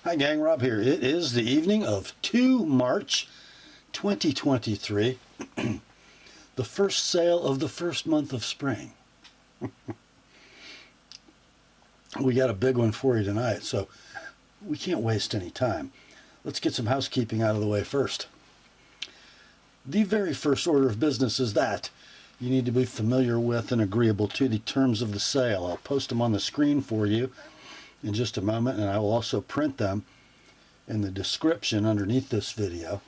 Hi gang, Rob here. It is the evening of 2 March 2023, the first sale of the first month of spring. We got a big one for you tonight, so we can't waste any time. Let's get some housekeeping out of the way first. The very first order of business is that you need to be familiar with and agreeable to the terms of the sale. I'll post them on the screen for you in just a moment, and I will also print them in the description underneath this video.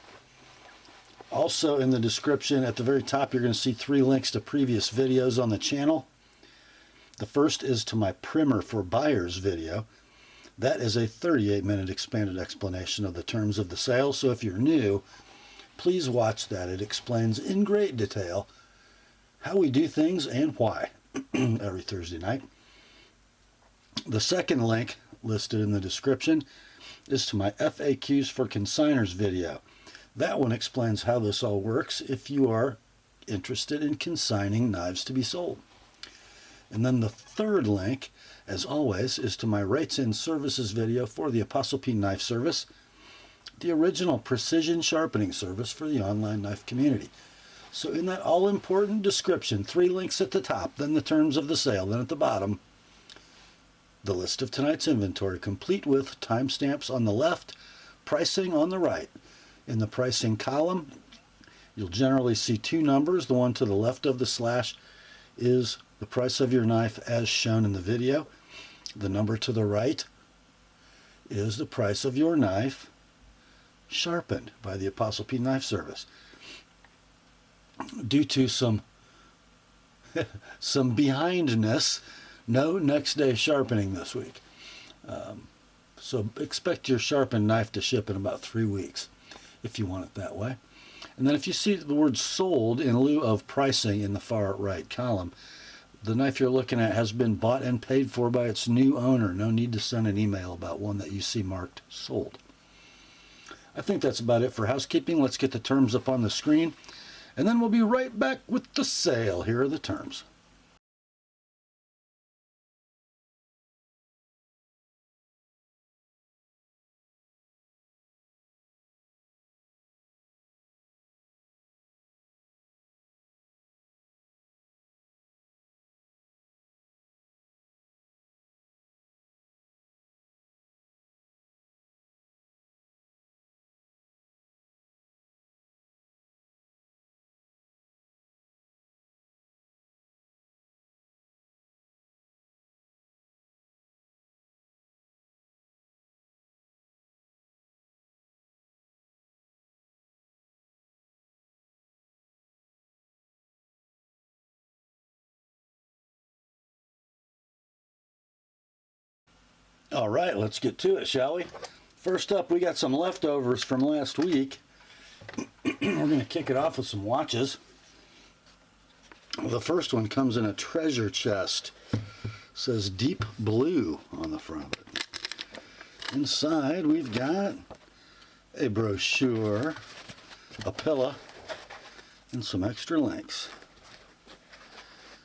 Also in the description at the very top, you're going to see 3 links to previous videos on the channel. The first is to my primer for buyers video. That is a 38-minute expanded explanation of the terms of the sale, so if you're new, please watch that. It explains in great detail how we do things and why every Thursday night. The second link listed in the description is to my FAQs for Consignors video. That one explains how this all works if you are interested in consigning knives to be sold. And then the third link, as always, is to my Rates and Services video for the TheApostleP Knife Service, the original precision sharpening service for the online knife community. So in that all-important description, 3 links at the top, then the terms of the sale, then at the bottom, the list of tonight's inventory, complete with timestamps on the left, pricing on the right. In the pricing column, you'll generally see 2 numbers. The one to the left of the slash is the price of your knife as shown in the video. The number to the right is the price of your knife sharpened by the TheApostleP Knife Service. Due to some behindness, no next day sharpening this week. So expect your sharpened knife to ship in about 3 weeks, if you want it that way. And then if you see the word sold in lieu of pricing in the far right column, the knife you're looking at has been bought and paid for by its new owner. No need to send an email about one that you see marked sold. I think that's about it for housekeeping. Let's get the terms up on the screen, and then we'll be right back with the sale. Here are the terms. All right, let's get to it, shall we? First up, we got some leftovers from last week. We're going to kick it off with some watches. The first one comes in a treasure chest. It says Deep Blue on the front of it. Inside, we've got a brochure, a pillow, and some extra links.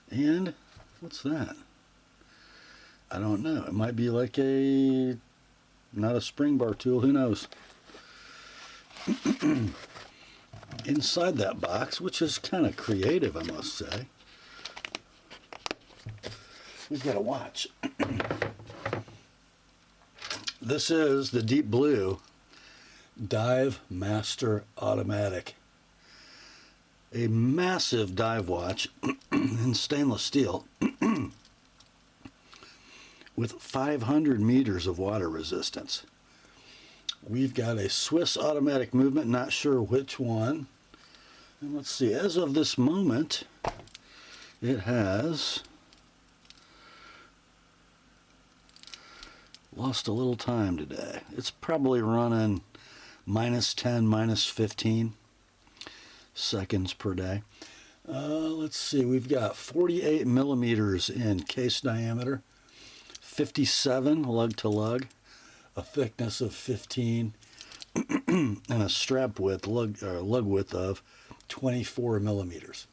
And what's that? I don't know. It might be like not a spring bar tool, who knows. Inside that box, which is kind of creative, I must say, we've got a watch. This is the Deep Blue Dive Master Automatic. A massive dive watch in stainless steel with 500 meters of water resistance. We've got a Swiss automatic movement, not sure which one. And let's see, as of this moment, it has lost a little time today. It's probably running -10, -15 seconds per day. Let's see, we've got 48 millimeters in case diameter, 57 lug to lug, a thickness of 15, and a strap width, lug width of 24 millimeters.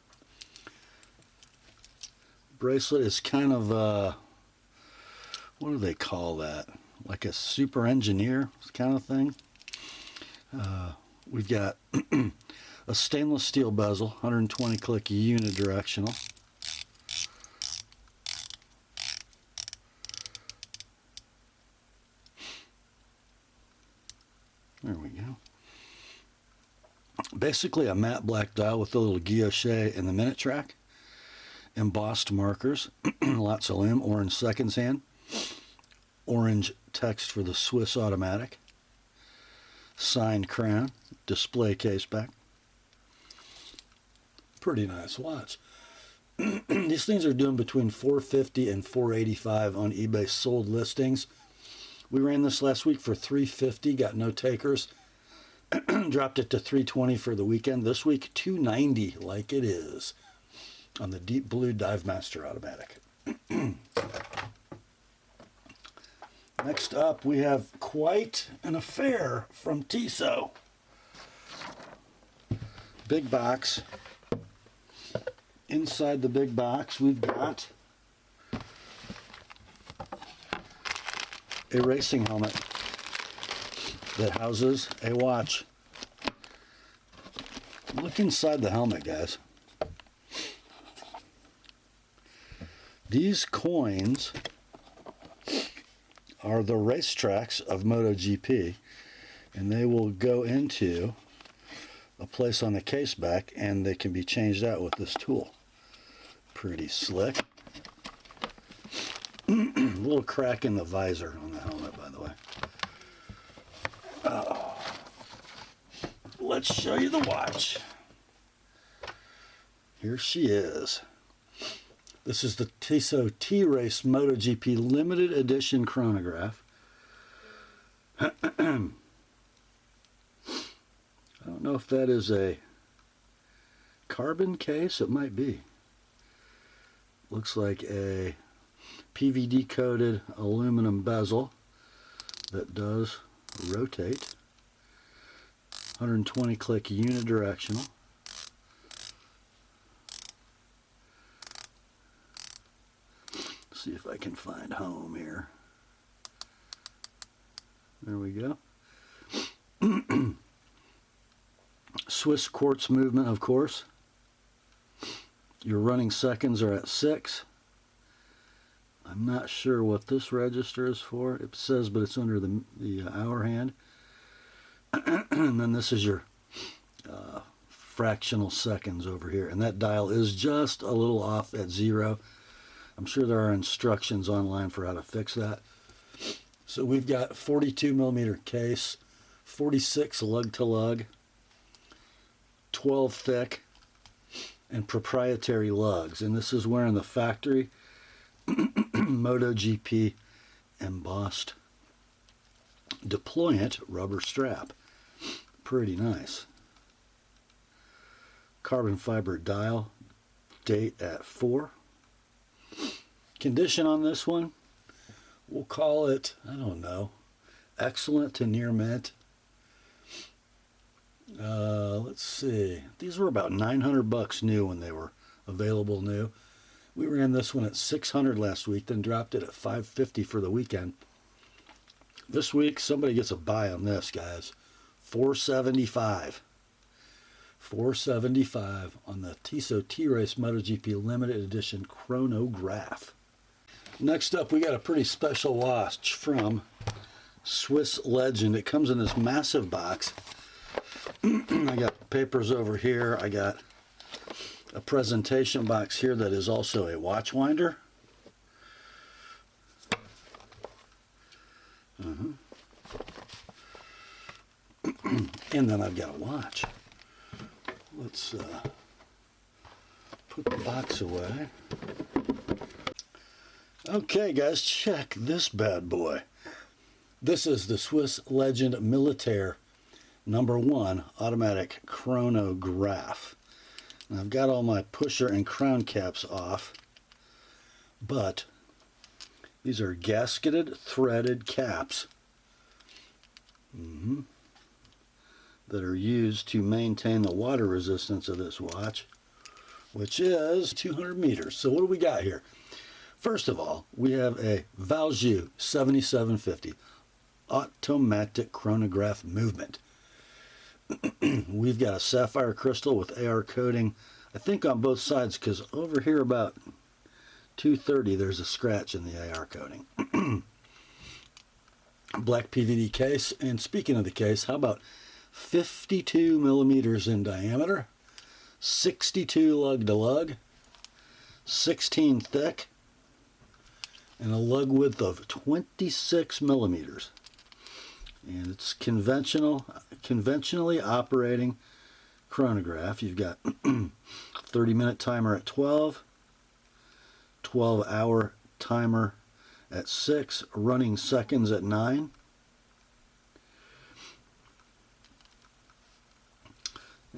Bracelet is kind of, what do they call that? like a super engineer kind of thing. We've got a stainless steel bezel, 120 click unidirectional. There we go. Basically a matte black dial with a little guilloche in the minute track. Embossed markers, lots of lume, orange seconds hand. Orange text for the Swiss automatic. Signed crown, display case back. Pretty nice watch. These things are doing between $450 and $485 on eBay sold listings. We ran this last week for $350, got no takers. Dropped it to $320 for the weekend. This week, $290 like it is on the Deep Blue Dive Master automatic. Next up, we have quite an affair from Tissot. Big box. Inside the big box, we've got a racing helmet that houses a watch. Look inside the helmet, guys. These coins are the racetracks of MotoGP, and they will go into a place on the case back, and they can be changed out with this tool. Pretty slick. A little crack in the visor on the helmet, by the way. Let's show you the watch. Here she is. This is the Tissot T-Race MotoGP limited edition chronograph. I don't know if that is a carbon case. It might be. Looks like a PVD coated aluminum bezel that does rotate. 120 click unidirectional. See if I can find home here. There we go. Swiss quartz movement, of course. Your running seconds are at 6. I'm not sure what this register is for. It says, but it's under the hour hand. And then this is your fractional seconds over here. And that dial is just a little off at 0. I'm sure there are instructions online for how to fix that. So we've got 42 millimeter case, 46 lug to lug, 12 thick, and proprietary lugs. And this is wearing the factory MotoGP embossed deployant rubber strap. Pretty nice. Carbon fiber dial, date at 4. Condition on this one, we'll call it, I don't know, excellent to near mint. Let's see. These were about $900 new when they were available new. We ran this one at $600 last week, then dropped it at $550 for the weekend. This week, somebody gets a buy on this, guys. $475. $475 on the Tissot T-Race MotoGP Limited Edition Chronograph. Next up, we got a pretty special watch from Swiss Legend. It comes in this massive box. I got papers over here. I got a presentation box here that is also a watch winder. And then I've got a watch. Let's put the box away. Okay, guys, check this bad boy. This is the Swiss Legend Militaire #1 automatic chronograph. And I've got all my pusher and crown caps off, but these are gasketed threaded caps that are used to maintain the water resistance of this watch, which is 200 meters. So what do we got here? First of all, we have a Valjoux 7750 automatic chronograph movement. We've got a sapphire crystal with AR coating, I think on both sides, because over here about 230 there's a scratch in the AR coating. Black PVD case, and speaking of the case, how about 52 millimeters in diameter, 62 lug to lug, 16 thick, and a lug width of 26 millimeters. And it's conventionally operating chronograph. You've got 30-minute timer at 12, 12-hour timer at 6, running seconds at 9.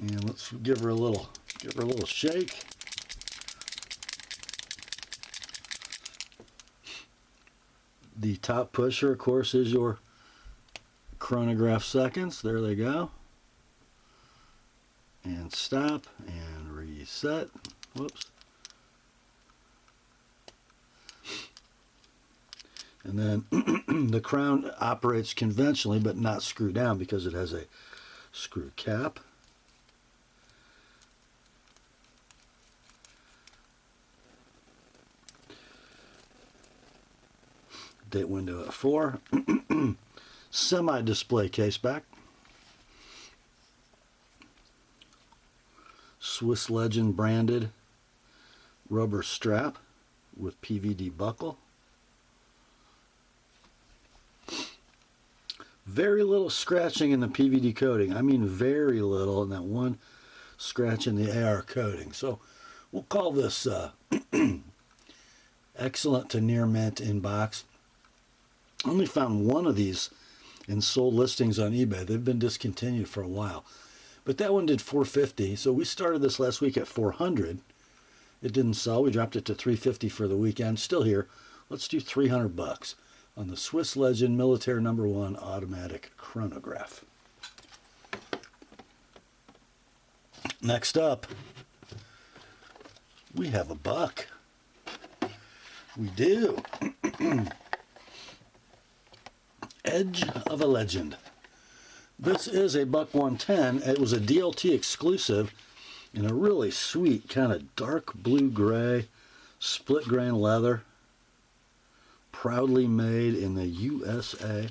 And let's give her a little shake. The top pusher, of course, is your chronograph seconds. There they go. And stop and reset. Whoops. And then the crown operates conventionally but not screw down because it has a screw cap. Date window at 4. Semi-display case back. Swiss Legend branded rubber strap with PVD buckle. Very little scratching in the PVD coating. I mean very little, and that one scratch in the AR coating. So we'll call this excellent to near mint in box. Only found one of these in sold listings on eBay. They've been discontinued for a while. But that one did $450, so we started this last week at $400. It didn't sell. We dropped it to $350 for the weekend. Still here. Let's do $300 on the Swiss Legend Militaire #1 automatic chronograph. Next up, we have a buck. We do. Edge of a Legend. This is a Buck 110. It was a DLT exclusive in a really sweet kind of dark blue-gray split grain leather. Proudly made in the USA.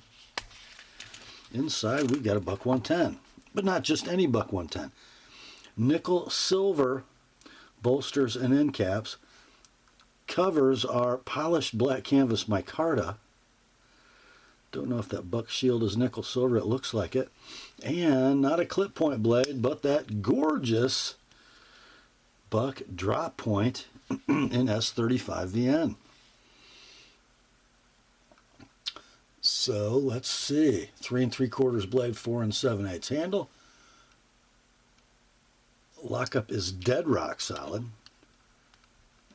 Inside we've got a Buck 110, but not just any Buck 110. Nickel silver bolsters and end caps. Covers are polished black canvas micarta. Don't know if that buck shield is nickel silver. It looks like it. And not a clip point blade, but that gorgeous buck drop point in S35VN. So let's see. 3 3/4 blade, 4 7/8 handle. Lockup is dead rock solid.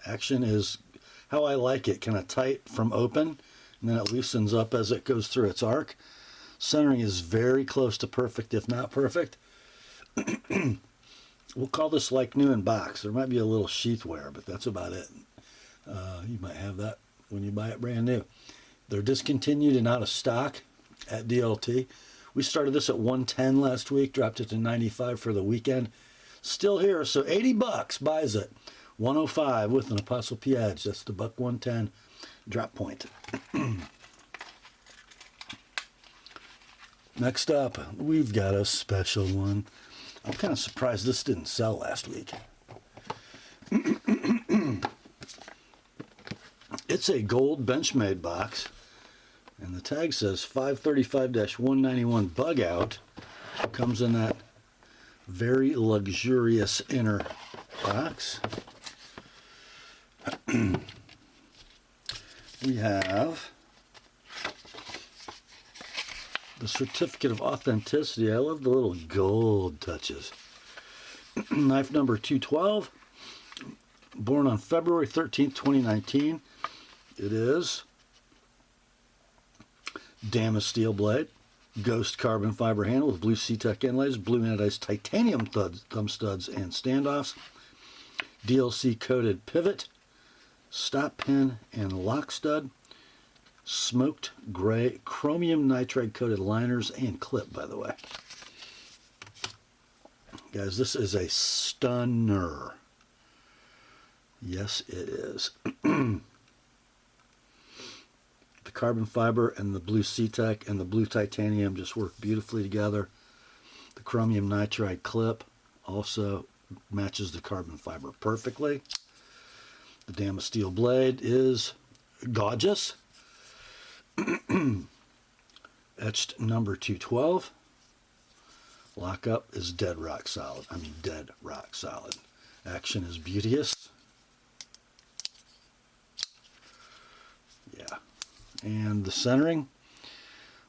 Action is how I like it, kind of tight from open, and then it loosens up as it goes through its arc. Centering is very close to perfect, if not perfect. We'll call this like new in box. There might be a little sheath wear, but that's about it. You might have that when you buy it brand new. They're discontinued and out of stock at DLT. We started this at 110 last week, dropped it to 95 for the weekend. Still here, so $80 buys it. 105 with an ApostleP edge. That's the Buck 110 drop point. Next up, we've got a special one. I'm kind of surprised this didn't sell last week. It's a gold Benchmade box, and the tag says 535-191 Bugout. Comes in that very luxurious inner box. We have the certificate of authenticity. I love the little gold touches. Knife number 212, born on February 13th, 2019. It is Damas steel blade, ghost carbon fiber handle with blue C-Tech inlays, blue anodized titanium thumb studs and standoffs, DLC coated pivot, stop pin and lock stud, smoked gray chromium nitride coated liners and clip, by the way. Guys, this is a stunner. Yes, it is. The carbon fiber and the blue C-Tech and the blue titanium just work beautifully together. The chromium nitride clip also matches the carbon fiber perfectly. The Damascene steel blade is gorgeous. Etched number 212. Lockup is dead rock solid. I mean, dead rock solid. Action is beauteous. Yeah. And the centering,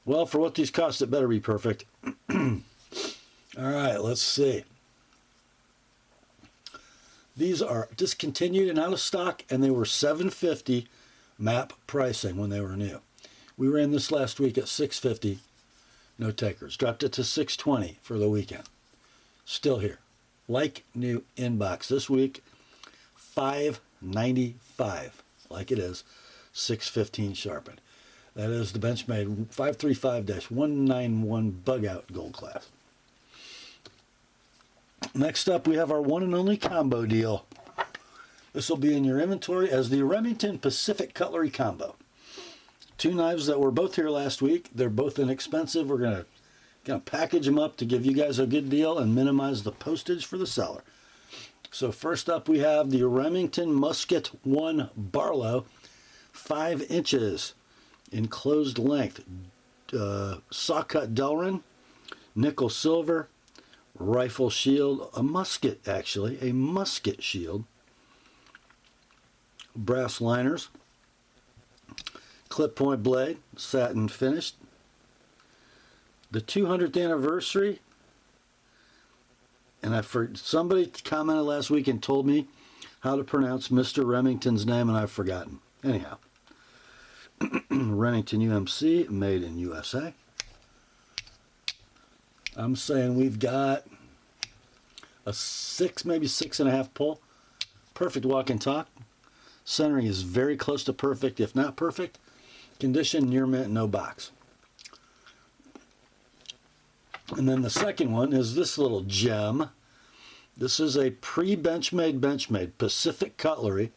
well, for what these cost, it better be perfect. All right, let's see. These are discontinued and out of stock, and they were $750 MAP pricing when they were new. We ran this last week at $650, no takers. Dropped it to $620 for the weekend. Still here. Like new inbox this week, $595, like it is, $615 sharpened. That is the Benchmade 535-191 Bugout Gold Class. Next up, we have our one and only combo deal. This will be in your inventory as the Remington Pacific Cutlery Combo. Two knives that were both here last week. They're both inexpensive. We're going to package them up to give you guys a good deal and minimize the postage for the seller. So first up, we have the Remington Musket 1 Barlow, 5 inches enclosed length, saw cut Delrin, nickel silver, rifle shield, a musket actually, a musket shield, brass liners, clip point blade, satin finished. The 200th anniversary, and somebody commented last week and told me how to pronounce Mr. Remington's name, and I've forgotten. Anyhow, Remington UMC, made in USA. I'm saying we've got a 6, maybe 6.5 pull. Perfect walk and talk. Centering is very close to perfect, if not perfect. Condition near mint, no box. And then the second one is this little gem. This is a Benchmade Pacific Cutlery.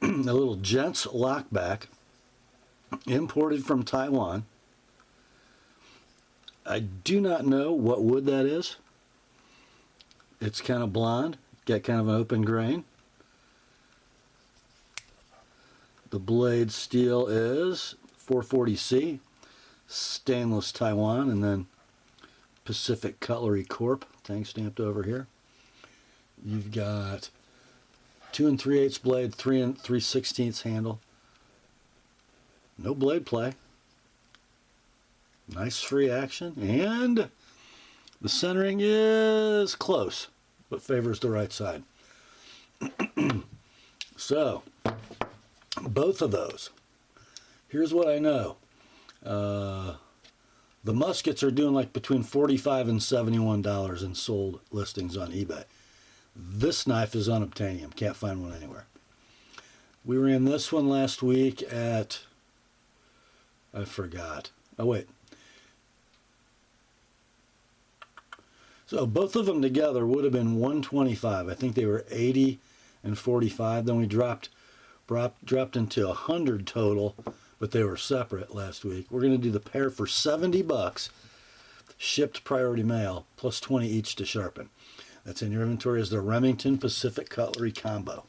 A little gents lockback, imported from Taiwan. I do not know what wood that is. It's kind of blonde, got kind of an open grain. The blade steel is 440C, stainless Taiwan, and then Pacific Cutlery Corp, thing stamped over here. You've got 2 3/8 blade, 3 3/16 handle. No blade play. Nice free action, and the centering is close, but favors the right side. So, both of those. Here's what I know. The muskets are doing like between $45 and $71 in sold listings on eBay. This knife is unobtainium. Can't find one anywhere. We ran this one last week at, I forgot. Oh, wait. So both of them together would have been $125. I think they were $80 and $45. Then we dropped into $100 total, but they were separate last week. We're going to do the pair for $70, shipped priority mail, plus 20 each to sharpen. That's in your inventory as the Remington Pacific Cutlery Combo.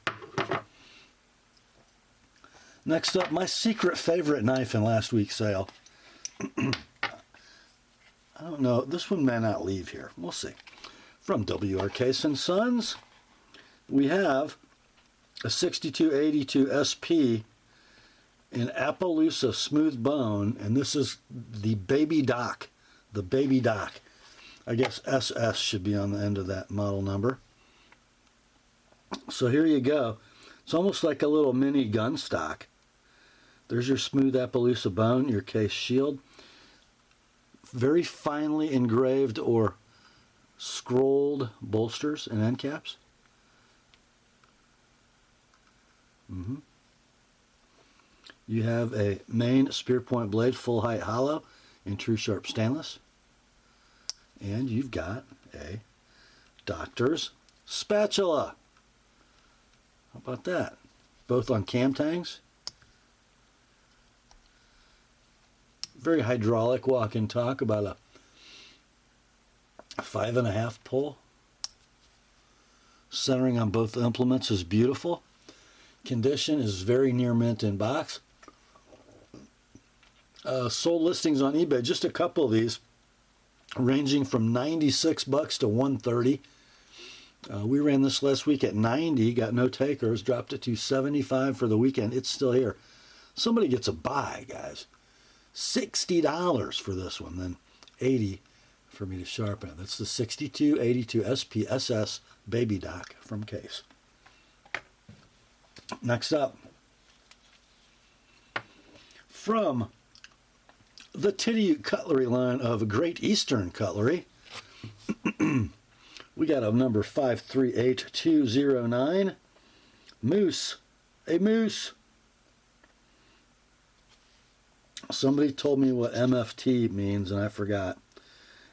Next up, my secret favorite knife in last week's sale. I don't know, this one may not leave here. We'll see. From WRK & Sons, we have a 6282 SP in Appaloosa smooth bone, and this is the Baby Doc. The Baby Doc. I guess SS should be on the end of that model number. So here you go. It's almost like a little mini gun stock. There's your smooth Appaloosa bone, your case shield. Very finely engraved or scrolled bolsters and end caps. You have a main spear point blade, full height hollow in true sharp stainless. And you've got a doctor's spatula. How about that? Both on cam tangs. Very hydraulic walk and talk, about a 5.5 pull. Centering on both implements is beautiful. Condition is very near mint in box. Sold listings on eBay, just a couple of these, ranging from $96 to $130. We ran this last week at $90, got no takers, dropped it to $75 for the weekend. It's still here. Somebody gets a buy, guys. $60 for this one, then $80 for me to sharpen it. That's the 6282 SPSS Baby Doc from Case. Next up, from the Tidioute cutlery line of Great Eastern Cutlery, we got a number 538209, moose, a moose. Somebody told me what MFT means and I forgot.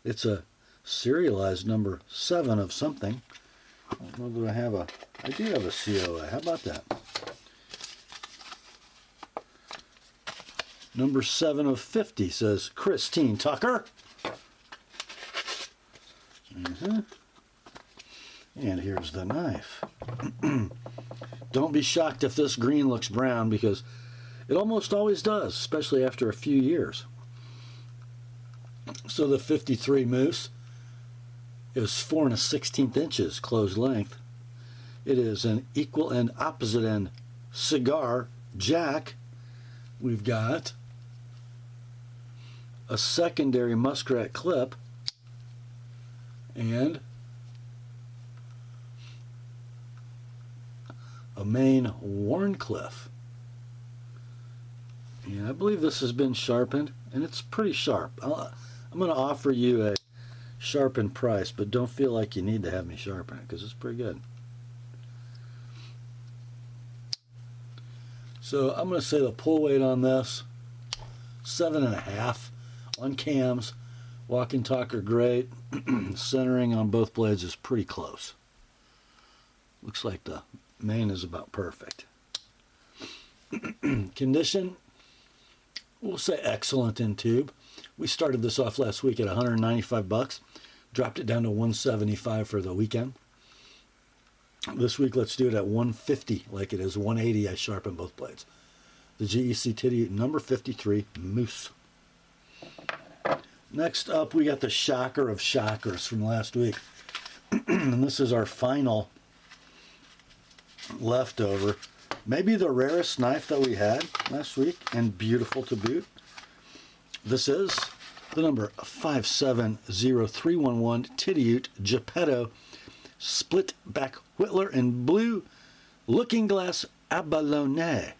It's a serialized number 7 of something. I don't know that I have a, I do have a COA. How about that? Number 7 of 50 says Christine Tucker. And here's the knife. Don't be shocked if this green looks brown, because it almost always does, especially after a few years. So the 53 Moose is 4 1/16 inches closed length. It is an equal and opposite end cigar jack. We've got a secondary muskrat clip and a main Warncliffe. And I believe this has been sharpened, and it's pretty sharp. I'm going to offer you a sharpened price, but don't feel like you need to have me sharpen it, because it's pretty good. So I'm going to say the pull weight on this, 7.5 on cams. Walk and talk are great. Centering on both blades is pretty close. Looks like the main is about perfect. Condition, we'll say excellent in tube. We started this off last week at $195, dropped it down to $175 for the weekend. This week, let's do it at $150 like it is. $180, I sharpen both blades. The GEC Tidioute number 53 Moose. Next up, we got the shocker of shockers from last week. And this is our final leftover. Maybe the rarest knife that we had last week, and beautiful to boot. This is the number 570311 Tidioute Geppetto split back Whittler in blue looking glass abalone.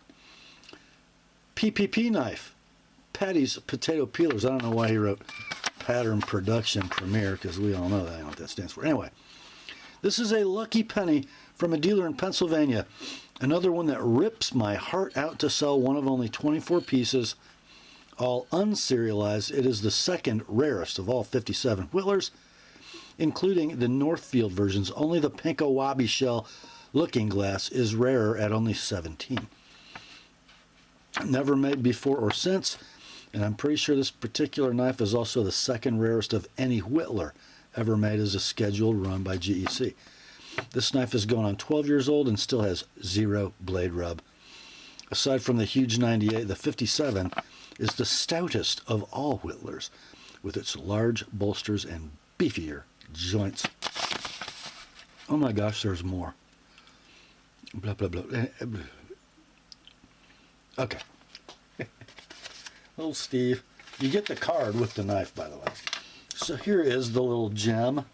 PPP knife. Patty's potato peelers. I don't know why he wrote Pattern Production Premier, because we all know that, I know what that stands for. Anyway, this is a lucky penny from a dealer in Pennsylvania. Another one that rips my heart out to sell, one of only 24 pieces, all unserialized. It is the second rarest of all 57 Whittlers, including the Northfield versions. Only the Pinko Wabi shell looking glass is rarer at only 17. Never made before or since, and I'm pretty sure this particular knife is also the second rarest of any Whittler ever made as a scheduled run by GEC. This knife is going on 12 years old and still has 0 blade rub. Aside from the huge 98, the 57 is the stoutest of all Whittlers, with its large bolsters and beefier joints. Oh my gosh, there's more. Blah, blah, blah. Okay. Little Steve. You get the card with the knife, by the way. So here is the little gem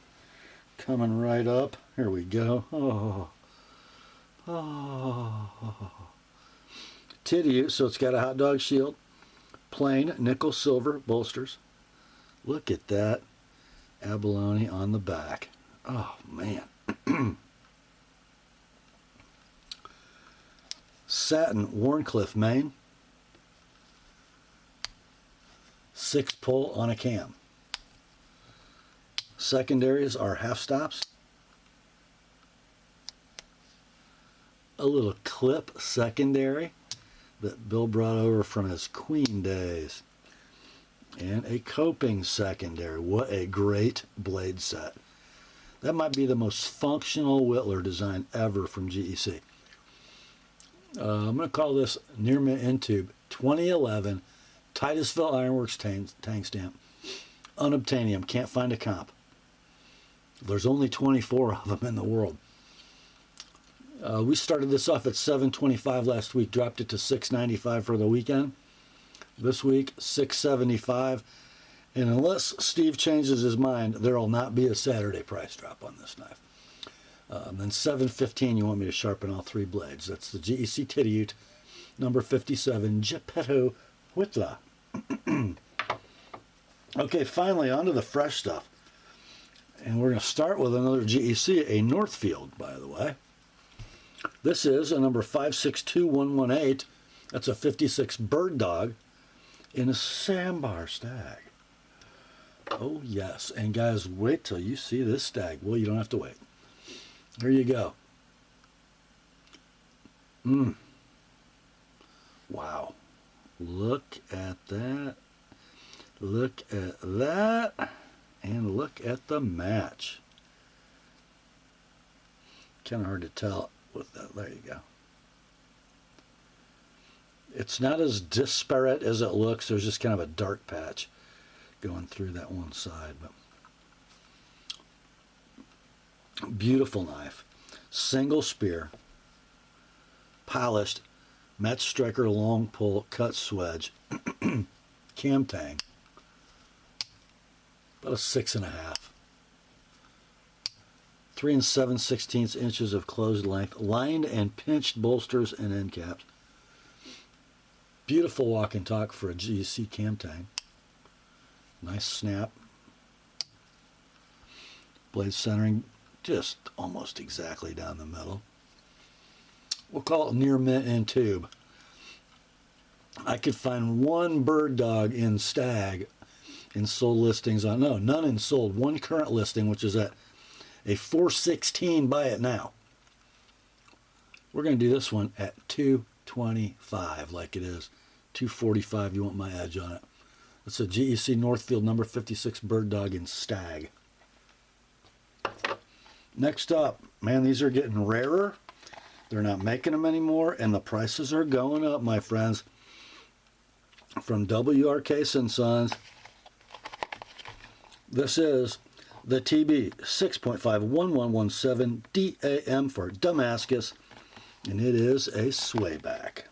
coming right up. Here we go. Oh. Oh. Tidioute, so it's got a hot dog shield. Plain nickel silver bolsters. Look at that abalone on the back. Oh, man. Satin Warncliffe mane. 6 pull on a cam. Secondaries are half stops. A little clip secondary that Bill brought over from his Queen days. And a coping secondary. What a great blade set. That might be the most functional Whittler design ever from GEC. I'm going to call this Near Mint In Tube 2011 Titusville Ironworks tank stamp. Unobtainium. Can't find a comp. There's only 24 of them in the world. We started this off at $7.25 last week, dropped it to $6.95 for the weekend. This week, $6.75. And unless Steve changes his mind, there will not be a Saturday price drop on this knife. Then $7.15, you want me to sharpen all 3 blades. That's the GEC Tidioute, number 57, Geppetto Whittler. Okay, finally, on to the fresh stuff. And we're going to start with another GEC, a Northfield, by the way. This is a number 562118. That's a 56 Bird Dog in a sandbar stag. Oh, yes. And guys, wait till you see this stag. Well, you don't have to wait. Here you go. Wow. Look at that. Look at that. And look at the match. Kind of hard to tell with that. There you go. It's not as disparate as it looks. There's just kind of a dark patch going through that one side. But beautiful knife. Single spear. Polished. Match striker long pull. Cut swedge. Cam tang. About a 6.5. 3 7/16 inches of closed length. Lined and pinched bolsters and end caps. Beautiful walk and talk for a GEC cam tang. Nice snap. Blade centering just almost exactly down the middle. We'll call it Near Mint In Tube. I could find one Bird Dog in Stag in sold listings on, no, none in sold. One current listing, which is at a $416, buy it now. We're going to do this one at $225 like it is. $245, you want my edge on it. It's a GEC Northfield number 56 Bird Dog in Stag. Next up, man, these are getting rarer. They're not making them anymore, and the prices are going up, my friends. From WRK Sons, this is the TB 6.51117 DAM for Damascus, and it is a Swayback.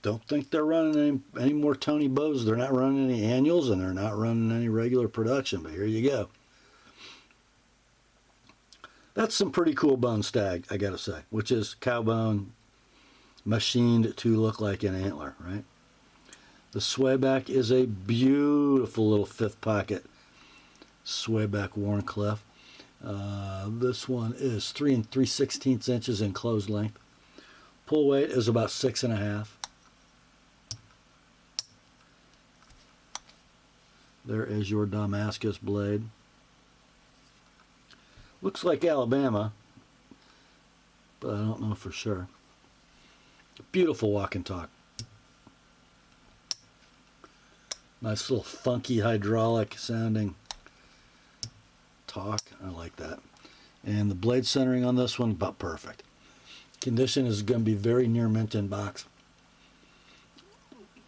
Don't think they're running any more Tony Bows. They're not running any annuals, and they're not running any regular production, but here you go. That's some pretty cool bone stag, I gotta say, which is cow bone machined to look like an antler, right? The Swayback is a beautiful little 5th pocket Swayback Warncliffe. This one is 3 3/16 inches in closed length. Pull weight is about 6.5. There is your Damascus blade. Looks like Alabama, but I don't know for sure. Beautiful walk and talk. Nice little funky hydraulic sounding talk. I like that. And the blade centering on this one, about perfect. Condition is going to be very near mint in box.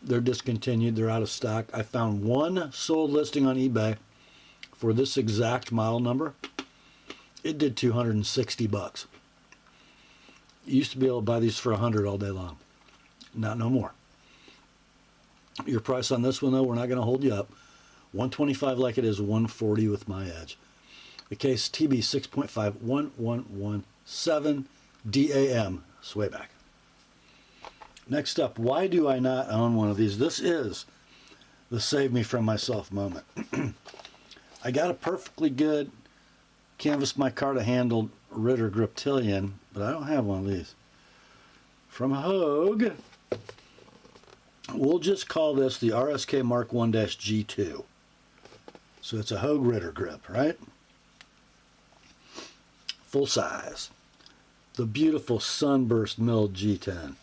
They're discontinued. They're out of stock. I found one sold listing on eBay for this exact model number. It did $260. You used to be able to buy these for $100 all day long. Not no more. Your price on this one, though, we're not going to hold you up. $125 like it is, $140 with my edge. The case TB 6.51117 DAM Swayback. Next up, why do I not own one of these? This is the save me from myself moment. I got a perfectly good canvas micarta handled Ritter Griptilian, but I don't have one of these. From Hogue, We'll just call this the RSK Mark 1-G2. So it's a Hogue Ritter grip, right? Full size. The beautiful sunburst milled G10.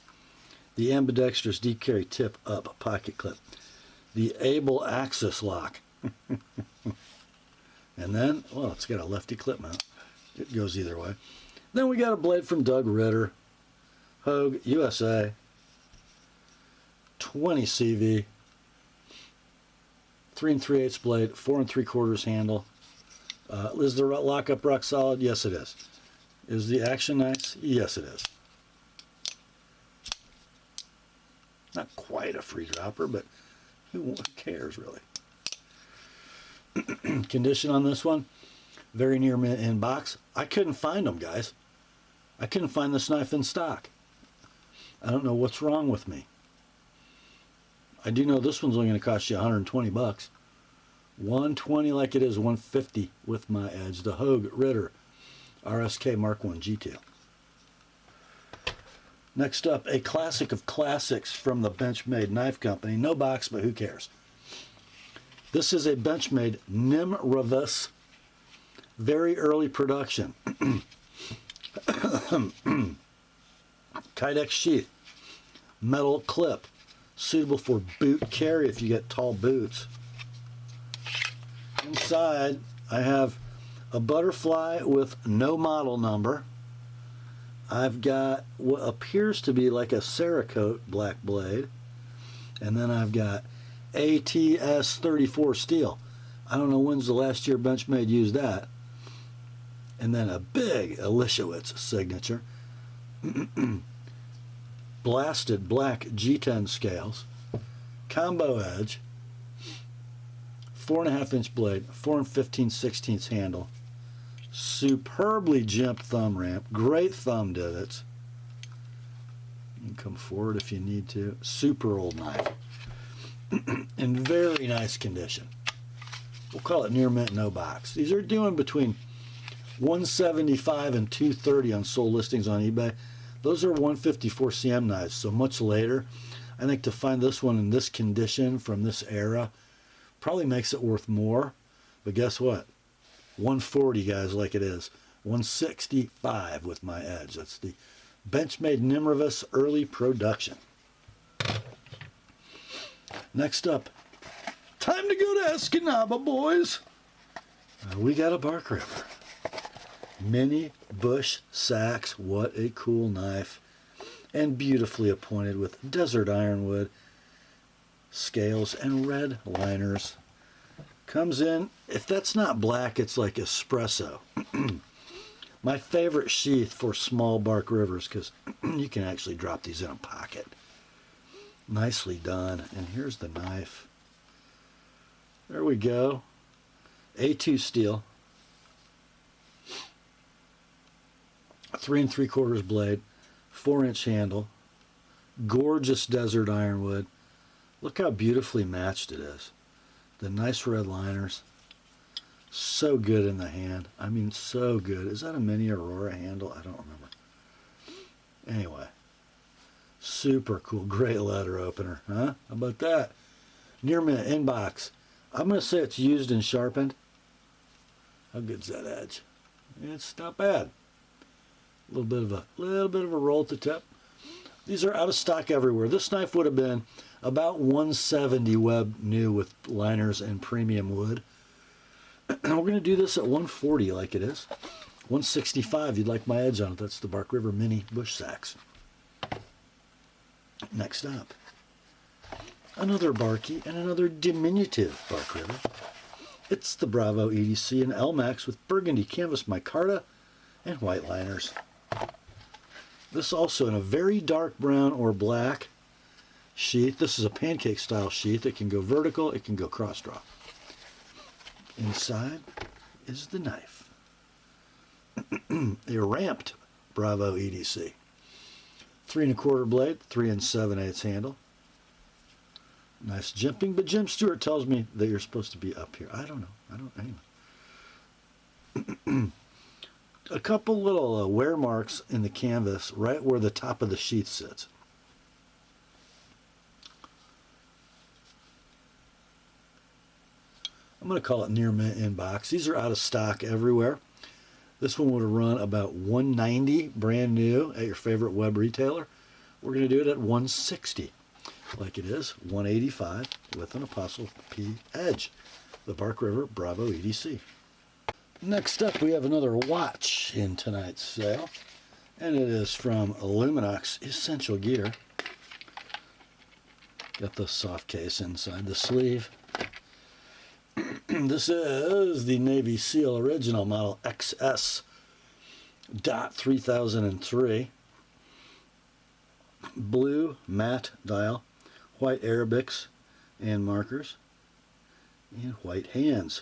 The ambidextrous deep carry tip up pocket clip. The able axis lock. And then, well, it's got a lefty clip mount. It goes either way. Then we got a blade from Doug Ritter. Hogue, USA. 20 CV. 3 3/8 blade. 4 3/4 handle. Is the lockup rock solid? Yes, it is. Is the action nice? Yes, it is. Not quite a free dropper, but who cares, really? Condition on this one, very near mint in box. I couldn't find them, guys. I couldn't find this knife in stock. I don't know what's wrong with me. I do know this one's only going to cost you 120 bucks. 120 like it is 150 with my edge. The Hogue Ritter RSK Mark 1 G2. Next up, a classic of classics from the Benchmade Knife Company. No box, but who cares? This is a Benchmade Nimravus, very early production. Kydex sheath, metal clip, suitable for boot carry if you get tall boots. Inside, I have a butterfly with no model number. I've got what appears to be like a Cerakote black blade. And then I've got ATS 34 steel. I don't know when's the last year Benchmade used that. And then a big Elishewitz signature. Blasted black G10 scales. Combo edge. 4.5-inch blade. 4 15/16 handle. Superbly jimped thumb ramp. Great thumb divots. You can come forward if you need to. Super old knife. In very nice condition. We'll call it near mint, no box. These are doing between $175 and $230 on sold listings on eBay. Those are 154 cm knives, so much later. I think to find this one in this condition from this era probably makes it worth more. But guess what? 140, guys, like it is. 165 with my edge. That's the Benchmade Nimravus early production. Next up, time to go to Escanaba, boys. We got a bark ripper. Mini Bush Seax. What a cool knife. And beautifully appointed with desert ironwood, scales, and red liners. Comes in, if that's not black, it's like espresso. My favorite sheath for small bark rivers, because you can actually drop these in a pocket. Nicely done. And here's the knife. There we go. A2 steel. 3 3/4 blade. 4-inch handle. Gorgeous desert ironwood. Look how beautifully matched it is. The nice red liners. So good in the hand. I mean, so good. Is that a mini Aurora handle? I don't remember. Anyway. Super cool. Great letter opener. Huh? How about that? Near mint inbox. I'm going to say it's used and sharpened. How good's that edge? It's not bad. A little bit of a roll at the tip. These are out of stock everywhere. This knife would have been about 170 web new with liners and premium wood. And we're going to do this at 140 like it is. 165, you'd like my edge on it. That's the Bark River Mini Bush Seax. Next up, another Barky and another diminutive Bark River. It's the Bravo EDC and L-Max with burgundy canvas micarta and white liners. This also in a very dark brown or black sheath. This is a pancake style sheath. It can go vertical, it can go cross draw. Inside is the knife. A ramped Bravo EDC. 3 1/4 blade, 3 7/8 handle. Nice jimping, but Jim Stewart tells me that you're supposed to be up here. I don't know. Anyway. A couple little wear marks in the canvas right where the top of the sheath sits. I'm going to call it near mint in box. These are out of stock everywhere. This one would have run about $190 brand new at your favorite web retailer. We're going to do it at $160, like it is, $185 with an Apostle P edge, the Bark River Bravo EDC. Next up, we have another watch in tonight's sale, and it is from Luminox Essential Gear. Got the soft case inside the sleeve. This is the Navy SEAL original model XS.3003. Blue matte dial, white Arabics and markers, and white hands.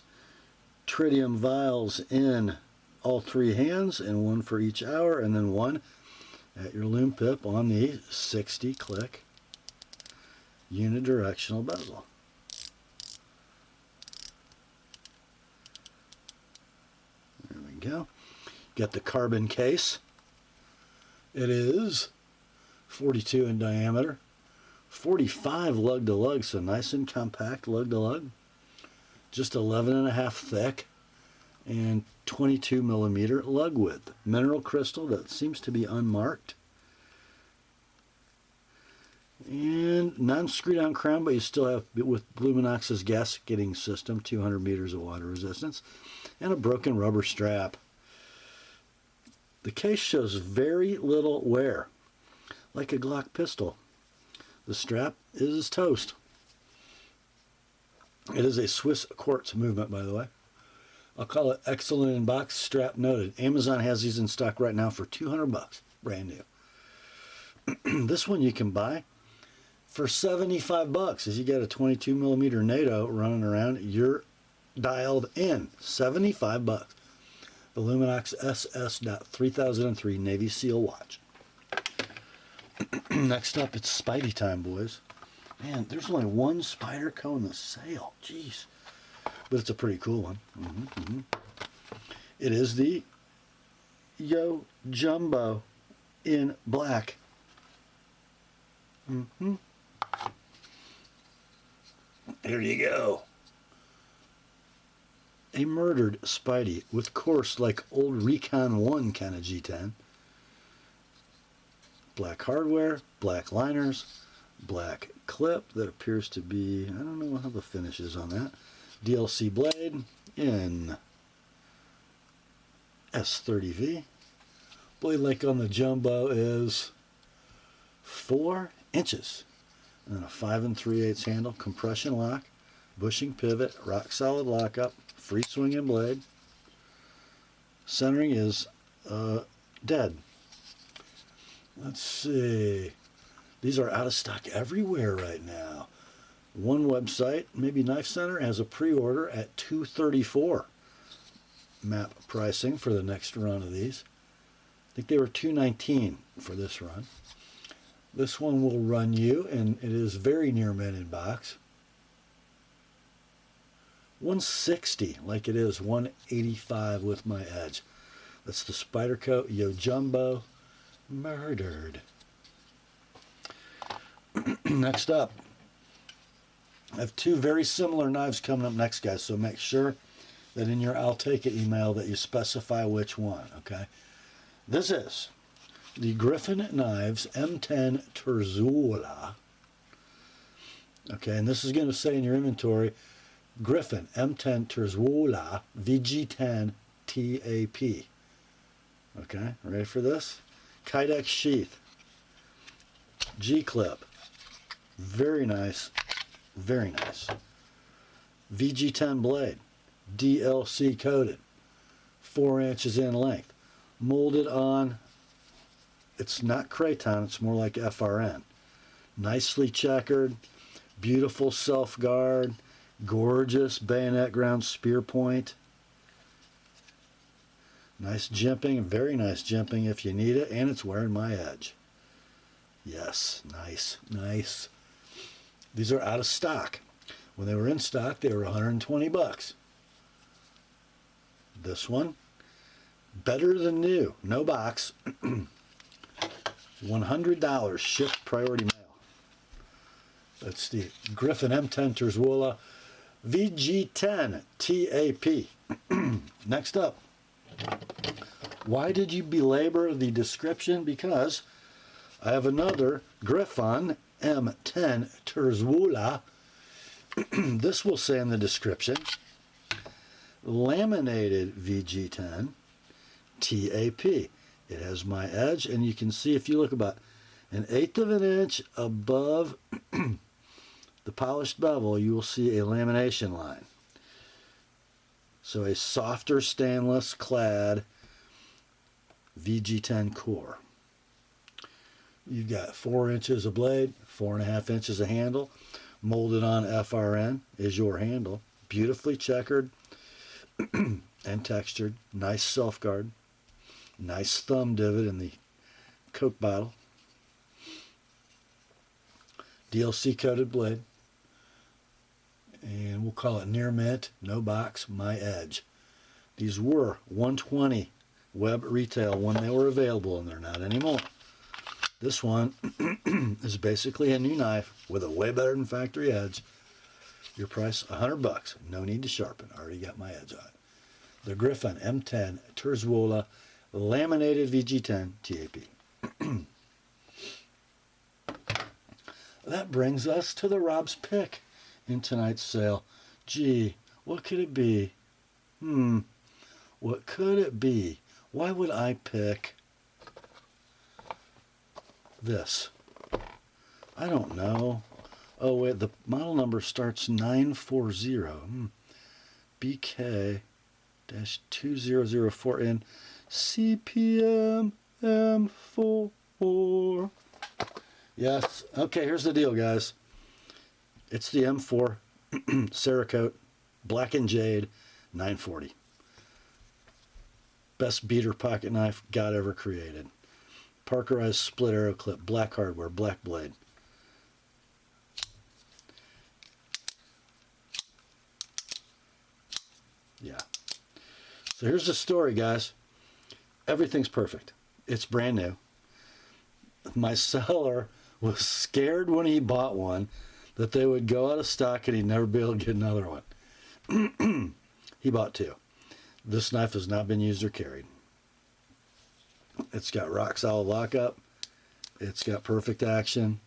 Tritium vials in all three hands, and one for each hour, and then one at your loom pip on the 60-click unidirectional bezel. There we go. Got the carbon case. It is 42 in diameter, 45 lug to lug, so nice and compact lug to lug. Just 11.5 thick and 22 millimeter lug width. Mineral crystal that seems to be unmarked. And non-screw down crown, but you still have, with Luminox's gasketing system, 200 meters of water resistance, and a broken rubber strap. The case shows very little wear, like a Glock pistol. The strap is toast. It is a Swiss quartz movement, by the way. I'll call it excellent in box, strap noted. Amazon has these in stock right now for $200, brand new. This one you can buy for $75. As you get a 22 millimeter NATO running around, you're dialed in. $75. The Luminox SS.3003 Navy SEAL watch. Next up, it's Spidey time, boys. Man, there's only one Spyderco in the sale. Jeez. But it's a pretty cool one. It is the Yojumbo in black. There you go. A murdered Spidey with course like old Recon 1 kind of G10. Black hardware, black liners, black clip that appears to be, I don't know how the finish is on that. DLC blade in S30V. Blade length on the Jumbo is 4 inches. And then a 5 3/8 handle, compression lock, bushing pivot, rock solid lockup, free swinging blade. Centering is dead. Let's see. These are out of stock everywhere right now. One website, maybe Knife Center, has a pre-order at $234 map pricing for the next run of these. I think they were $219 for this run. This one will run you, and it is very near mint in box, $160, like it is $185 with my edge. That's the Spyderco Yojumbo murdered. Next up, I have two very similar knives coming up next, guys, so make sure that in your I'll Take It email that you specify which one, okay? This is the Griffin Knives M10 Terzuola. Okay, and this is going to say in your inventory, Griffin M10 Terzuola VG10 TAP. Okay, ready for this? Kydex sheath. G-clip. Very nice. Very nice. VG10 blade. DLC coated. 4 inches in length. Molded on, it's not Kraton, it's more like FRN. Nicely checkered. Beautiful self-guard. Gorgeous bayonet ground spear point. Nice jimping, very nice jimping if you need it, and it's wearing my edge. Yes, nice, nice. These are out of stock. When they were in stock, they were $120. This one, better than new, no box, $100 shipped priority mail. That's the Griffin M10 Terzuola. VG10 TAP. Next up, why did you belabor the description? Because I have another Griffon M10 Terzwola. This will say in the description, laminated VG10 TAP. It has my edge, and you can see if you look about 1/8 of an inch above the polished bevel, you will see a lamination line. So a softer stainless clad VG10 core. You've got 4 inches of blade, 4.5 inches of handle. Molded on FRN is your handle. Beautifully checkered and textured. Nice self-guard. Nice thumb divot in the Coke bottle. DLC coated blade. And we'll call it near mint, no box, my edge. These were $120 web retail when they were available, and they're not anymore. This one is basically a new knife with a way better than factory edge. Your price, $100. No need to sharpen. I already got my edge on it. The Griffon M10 Terzwola laminated VG10 TAP. That brings us to the Rob's pick in tonight's sale. Gee, what could it be? What could it be? Why would I pick this? I don't know. Oh wait, the model number starts 940. BK-2004 in CPM M4. Yes. Okay, here's the deal, guys. It's the M4 Cerakote Black and Jade 940. Best beater pocket knife God ever created. Parkerized split arrow clip, black hardware, black blade. Yeah. So here's the story, guys. Everything's perfect. It's brand new. My seller was scared when he bought one that they would go out of stock and he'd never be able to get another one. He bought 2. This knife has not been used or carried. It's got rock solid lockup. It's got perfect action.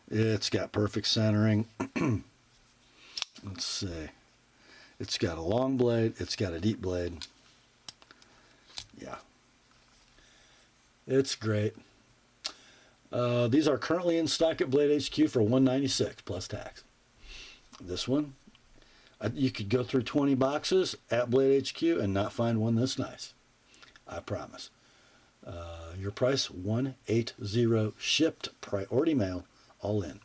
It's got perfect centering. Let's see. It's got a long blade. It's got a deep blade. Yeah. It's great. These are currently in stock at Blade HQ for $196 plus tax. This one, you could go through 20 boxes at Blade HQ and not find one this nice. I promise. Your price, $180 shipped, priority mail, all in.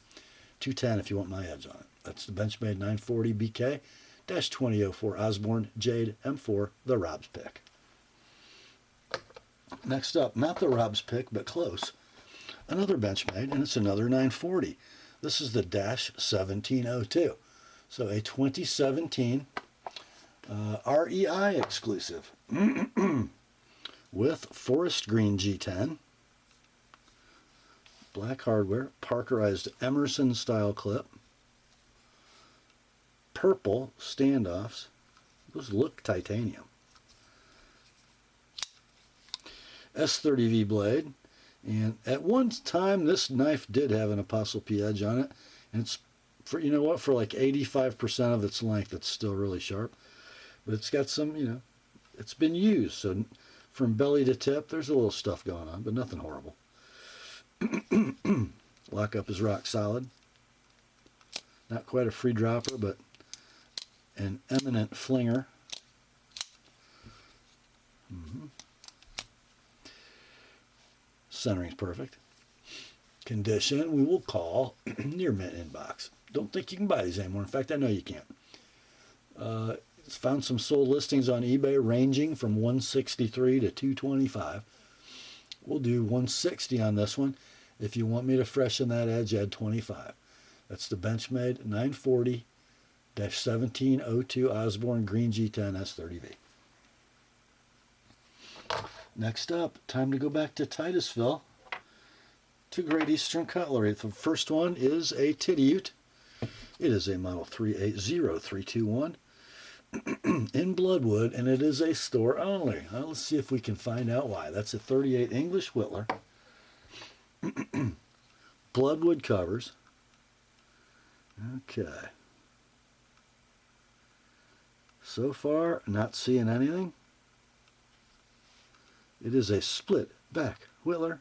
$210 if you want my edge on it. That's the Benchmade 940 BK-2004 Osborne Jade M4, the Rob's pick. Next up, not the Rob's pick, but close. Another Benchmade, and it's another 940. This is the -1702. So a 2017 REI exclusive with forest green G10, black hardware, parkerized Emerson style clip, purple standoffs. Those look titanium. S30V blade. And at one time, this knife did have an ApostleP edge on it. And it's, for you know what, for like 85% of its length, it's still really sharp. But it's got some, you know, it's been used. So from belly to tip, there's a little stuff going on, but nothing horrible. Lockup is rock solid. Not quite a free dropper, but an eminent flinger. Centering's perfect. Condition, we will call near mint inbox. Don't think you can buy these anymore. In fact, I know you can't. Found some sold listings on eBay ranging from $163 to $225. We'll do $160 on this one. If you want me to freshen that edge, add $25. That's the Benchmade 940-1702 Osborne Green G10 S30V. Next up, time to go back to Titusville to Great Eastern Cutlery. The first one is a Tidioute It is a model 380321 in Bloodwood, and it is a store only. Now, let's see if we can find out why. That's a 38 English Whittler. Bloodwood covers. Okay. So far, not seeing anything. It is a split back Whittler.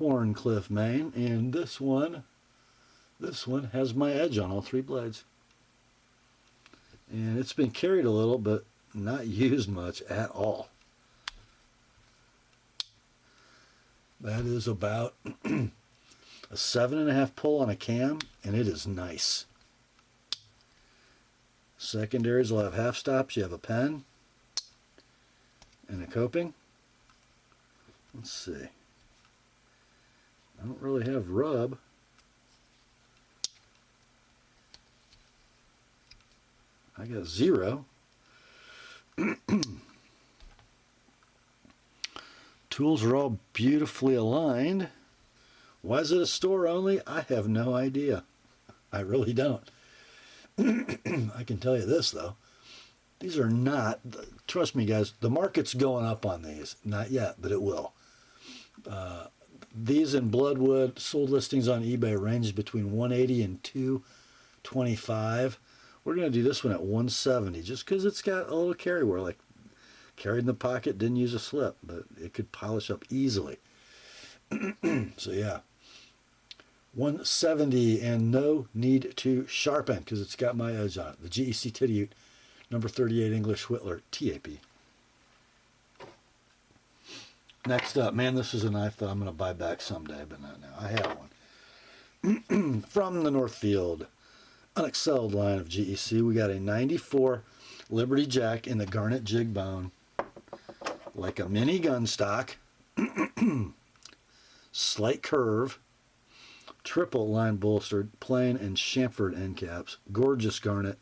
Wharncliffe main, and this one has my edge on all three blades. And it's been carried a little, but not used much at all. That is about a 7.5 pull on a cam, and it is nice. Secondaries will have half stops. You have a pen and a coping. Let's see. I don't really have rub. I got 0. Tools are all beautifully aligned. Why is it a store only? I have no idea. I really don't. I can tell you this, though. These are not, trust me, guys, the market's going up on these. Not yet, but it will. These in Bloodwood, sold listings on eBay range between $180 and $225. We're going to do this one at $170 just because it's got a little carry wear, like carried in the pocket, didn't use a slip, but it could polish up easily. So yeah, $170 and no need to sharpen because it's got my edge on it. The GEC Tidioute, number 38 English Whittler, TAP. Next up, man, this is a knife that I'm going to buy back someday, but not now. I have one. From the Northfield unexcelled line of GEC, we got a 94 Liberty Jack in the garnet jig bone, like a mini gun stock, slight curve, triple line bolstered, plain and chamfered end caps, gorgeous garnet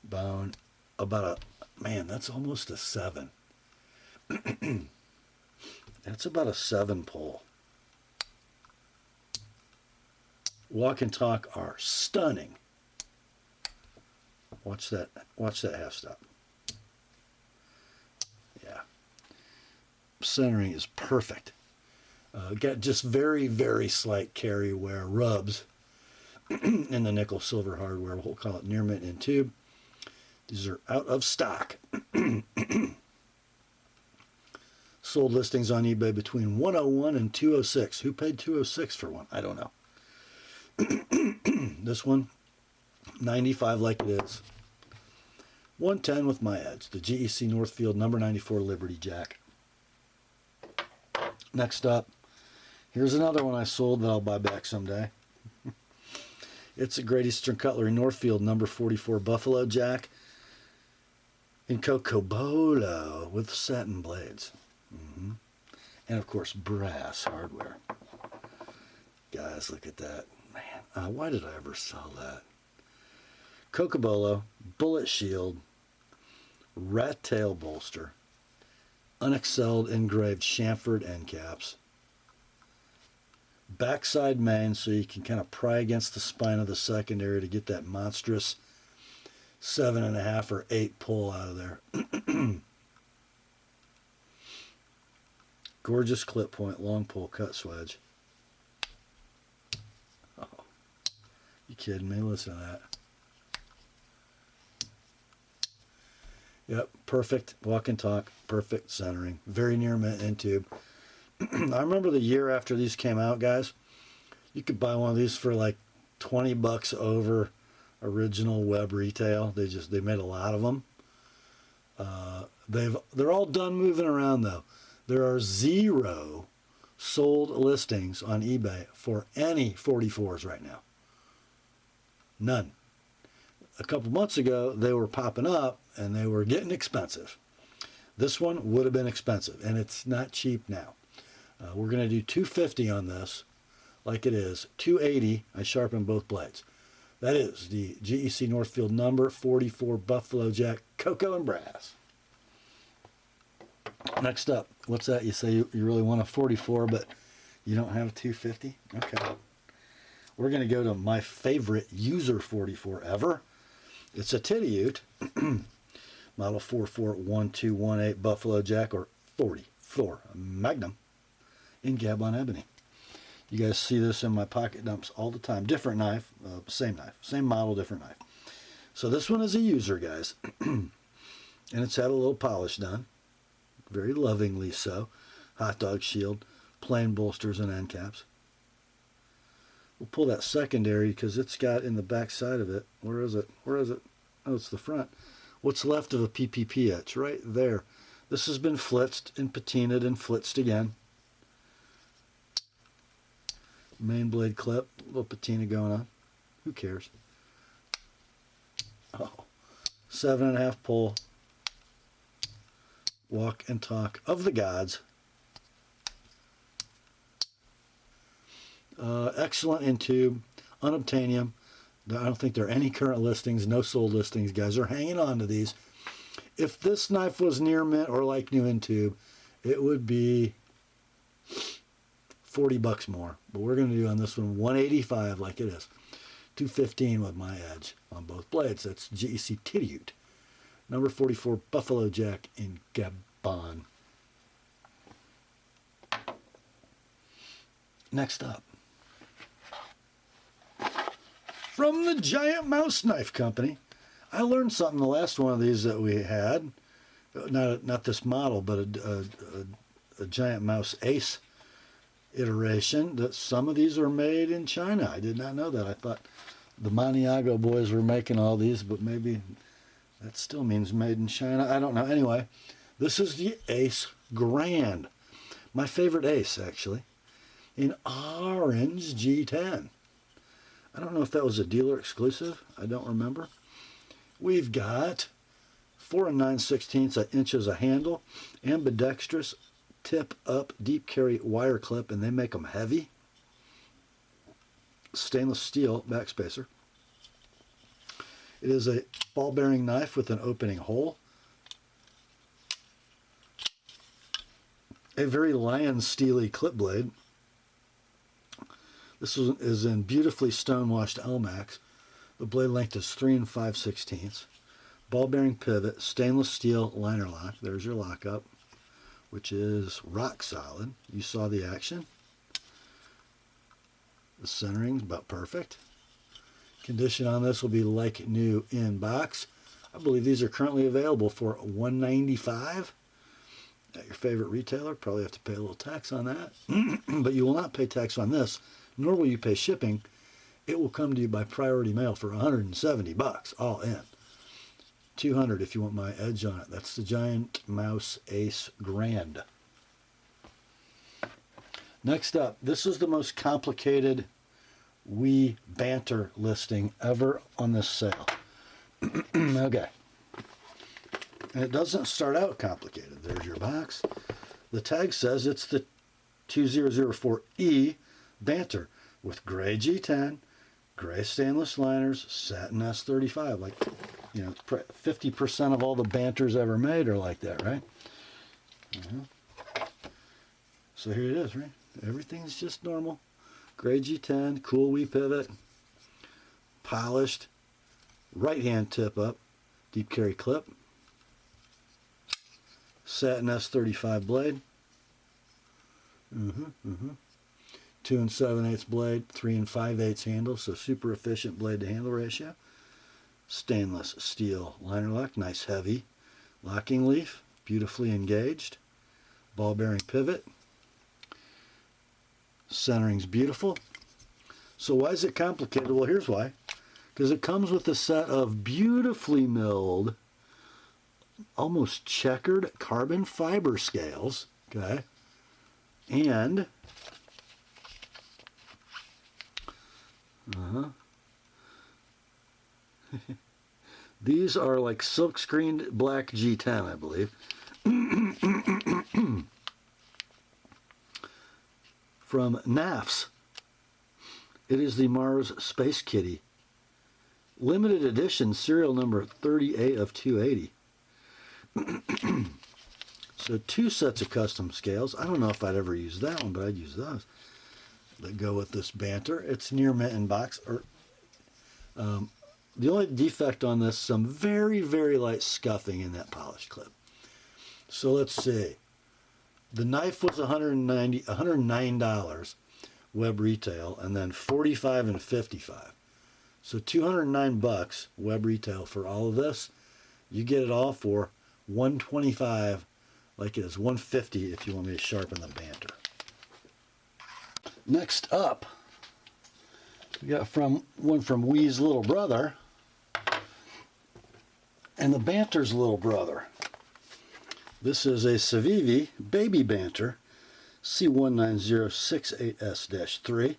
bone, about a, man, that's almost a 7. That's about a 7 pull. Walk and talk are stunning. Watch that half stop. Yeah. Centering is perfect. Got just very, very slight carry wear rubs in the nickel silver hardware. We'll call it near mint in tube. These are out of stock. Sold listings on eBay between $101 and $206. Who paid $206 for one? I don't know. This one, $95 like it is. $110 with my edge. The GEC Northfield number 94 Liberty Jack. Next up, here's another one I sold that I'll buy back someday. It's a Great Eastern Cutlery Northfield number 44 Buffalo Jack in Cocobolo with satin blades. And of course, brass hardware. Guys, look at that. Man, why did I ever sell that? Cocobolo, bullet shield, rat tail bolster, unexcelled engraved chamfered end caps, backside main so you can kind of pry against the spine of the secondary to get that monstrous 7.5 or 8 pull out of there. Gorgeous clip point, long pull, cut swedge. Oh, you kidding me? Listen to that. Yep, perfect walk and talk, perfect centering, very near mint in tube. I remember the year after these came out, guys. You could buy one of these for like $20 over original web retail. They made a lot of them. They're all done moving around though. There are 0 sold listings on eBay for any 44s right now. None. A couple months ago, they were popping up and they were getting expensive. This one would have been expensive, and it's not cheap now. We're going to do $250 on this, like it is. $280, I sharpened both blades. That is the GEC Northfield number 44 Buffalo Jack Cocoa and Brass. Next up, what's that? You say you really want a 44, but You don't have a 250? Okay. We're going to go to my favorite user 44 ever. It's a Tidioute, model 441218 Buffalo Jack, or 44 Magnum in Gabon Ebony. You guys see this in my pocket dumps all the time. Different knife, same model, different knife. So this one is a user, guys. And it's had a little polish done. Very lovingly so. Hot dog shield, plain bolsters and end caps. We'll pull that secondary because it's got in the back side of it. Where is it? Where is it? Oh, it's the front. What's left of a PPP etch? Right there. This has been flitzed and patinaed and flitzed again. Main blade clip, a little patina going on. Who cares? Oh, 7.5 pull. Walk and talk of the gods. Excellent in tube, unobtainium. I don't think there are any current listings, no sold listings. Guys are hanging on to these. If this knife was near mint or like new in tube, it would be $40 more. But we're going to do on this one $185 like it is. $215 with my edge on both blades. That's GEC Tidioute. Number 44 Buffalo Jack in Gabon. Next up, from the Giant Mouse Knife Company. I learned something the last one of these that we had. Not this model, but a Giant Mouse Ace iteration, that some of these are made in China. I did not know that. I thought the Maniago boys were making all these, but maybe that still means made in China. I don't know. Anyway, this is the Ace Grand. My favorite Ace, actually, in orange G10. I don't know if that was a dealer exclusive. I don't remember. We've got 4 9/16 inches a handle, ambidextrous tip up deep carry wire clip, and they make them heavy. Stainless steel backspacer. It is a ball bearing knife with an opening hole. A very lion steely clip blade. This is in beautifully stone-washed Elmax. The blade length is 3 5/16. Ball bearing pivot, stainless steel liner lock. There's your lockup, which is rock solid. You saw the action. The centering's about perfect. Condition on this will be like new in box. I believe these are currently available for $195 at your favorite retailer. Probably have to pay a little tax on that, but you will not pay tax on this, nor will you pay shipping. It will come to you by priority mail for $170 all in. $200 if you want my edge on it. That's the Giant Mouse Ace Grand. Next up, this is the most complicated wee banter listing ever on this sale. Okay. And it doesn't start out complicated. There's your box. The tag says it's the 2004E Banter with gray G10, gray stainless liners, satin S35. Like, you know, 50% of all the Banters ever made are like that, right? So here it is, right? Everything's just normal. Gray G10, cool wee pivot, polished, right hand tip up, deep carry clip, satin S35 blade, 2 7/8 blade, 3 5/8 handle, so super efficient blade to handle ratio. Stainless steel liner lock, nice heavy locking leaf, beautifully engaged. Ball bearing pivot. Centering's beautiful. So why is it complicated? Well, here's why. Because it comes with a set of beautifully milled, almost checkered carbon fiber scales, okay? And these are like silk screened black G10, I believe. From NAFS. It is the Mars Space Kitty. Limited edition, serial number 38 of 280. So 2 sets of custom scales. I don't know if I'd ever use that one, but I'd use those. that go with this banter. It's near mint in box. The only defect on this, some very, very light scuffing in that polish clip. So let's see. The knife was $109 web retail, and then $45 and $55. So $209 web retail for all of this. You get it all for $125, like it is $150 if you want me to sharpen the banter. Next up, we got one from Wee's little brother, and the banter's little brother. This is a Civivi Baby Banter C19068S-3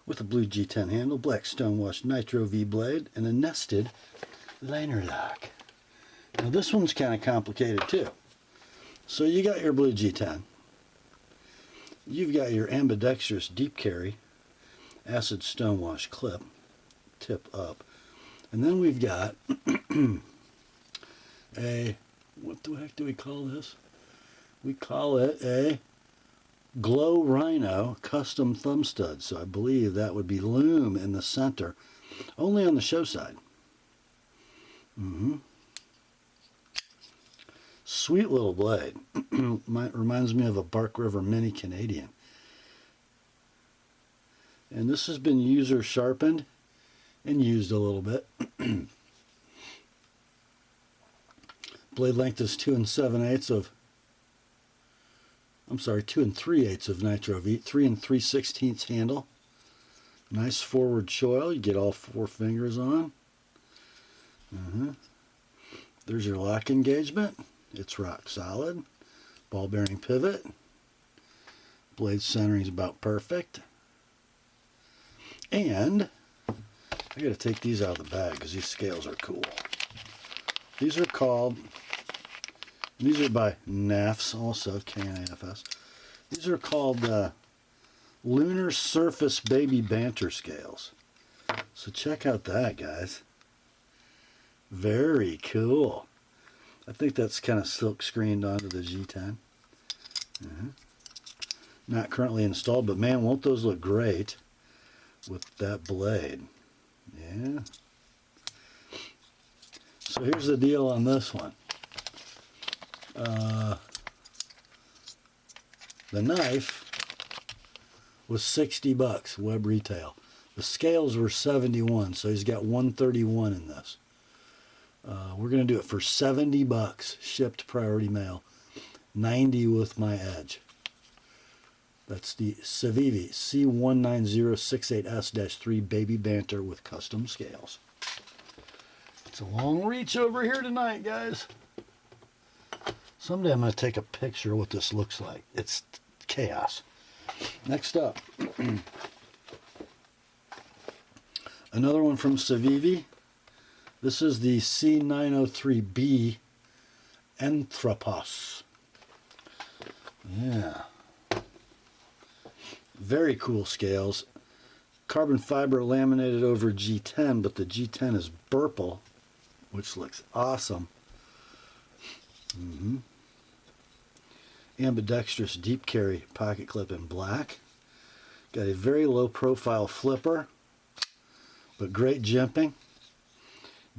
with a blue G10 handle, black stonewashed Nitro V blade, and a nested liner lock. Now this one's kind of complicated too. So you got your blue G10. You've got your ambidextrous deep carry acid stonewash clip, tip up. And then we've got what the heck do we call this? We call it a Glow Rhino custom thumb stud. So I believe that would be loom in the center, only on the show side. Sweet little blade. Reminds me of a Bark River Mini Canadian. And this has been user sharpened and used a little bit. Blade length is 2 3/8 of Nitro V, 3 3/16 handle. Nice forward choil. You get all 4 fingers on. There's your lock engagement. It's rock solid. Ball bearing pivot. Blade centering is about perfect. And I got to take these out of the bag because these scales are cool. These are by NAFS also, K-N-A-F-S. These are called Lunar Surface Baby Banter scales. So check out that, guys. Very cool. I think that's kind of silk screened onto the G10. Not currently installed, but man, won't those look great with that blade. Yeah. So here's the deal on this one. The knife was $60 web retail. The scales were 71, so he's got 131 in this. We're going to do it for $70 shipped priority mail, 90 with my edge. That's the Civivi C19068S-3 Baby Banter with custom scales. It's a long reach over here tonight, guys. Someday I'm going to take a picture of what this looks like. It's chaos. Next up, another one from Civivi. This is the C903B Anthropos. Yeah. Very cool scales. Carbon fiber laminated over G10, but the G10 is purple, which looks awesome. Ambidextrous deep carry pocket clip in black. Got a very low profile flipper, but great jimping.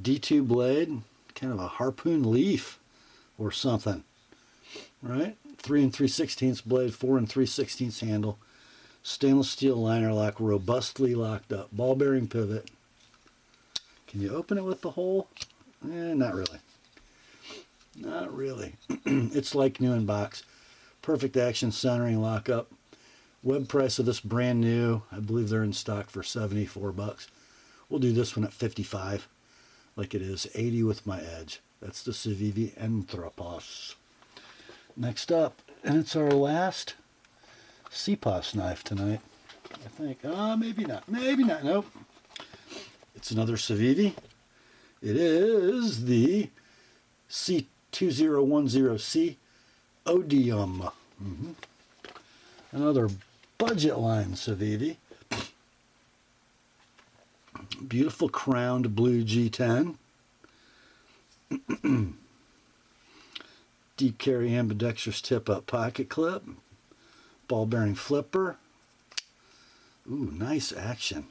D2 blade, kind of a harpoon leaf or something, right? 3 3/16 blade, 4 3/16 handle. Stainless steel liner lock, robustly locked up. Ball bearing pivot. Can you open it with the hole? Not really. Not really. It's like new in box. Perfect action centering lockup. Web price of this brand new. I believe they're in stock for $74. We'll do this one at $55, like it is. 80 with my edge. That's the Civivi Anthropos. Next up, and it's our last CPOS knife tonight, I think. Maybe not. Maybe not. Nope. It's another Civivi. It is the C2010C Odium. Another budget line Civivi. Beautiful crowned blue G10. Deep carry ambidextrous tip up pocket clip. Ball bearing flipper. Ooh, nice action.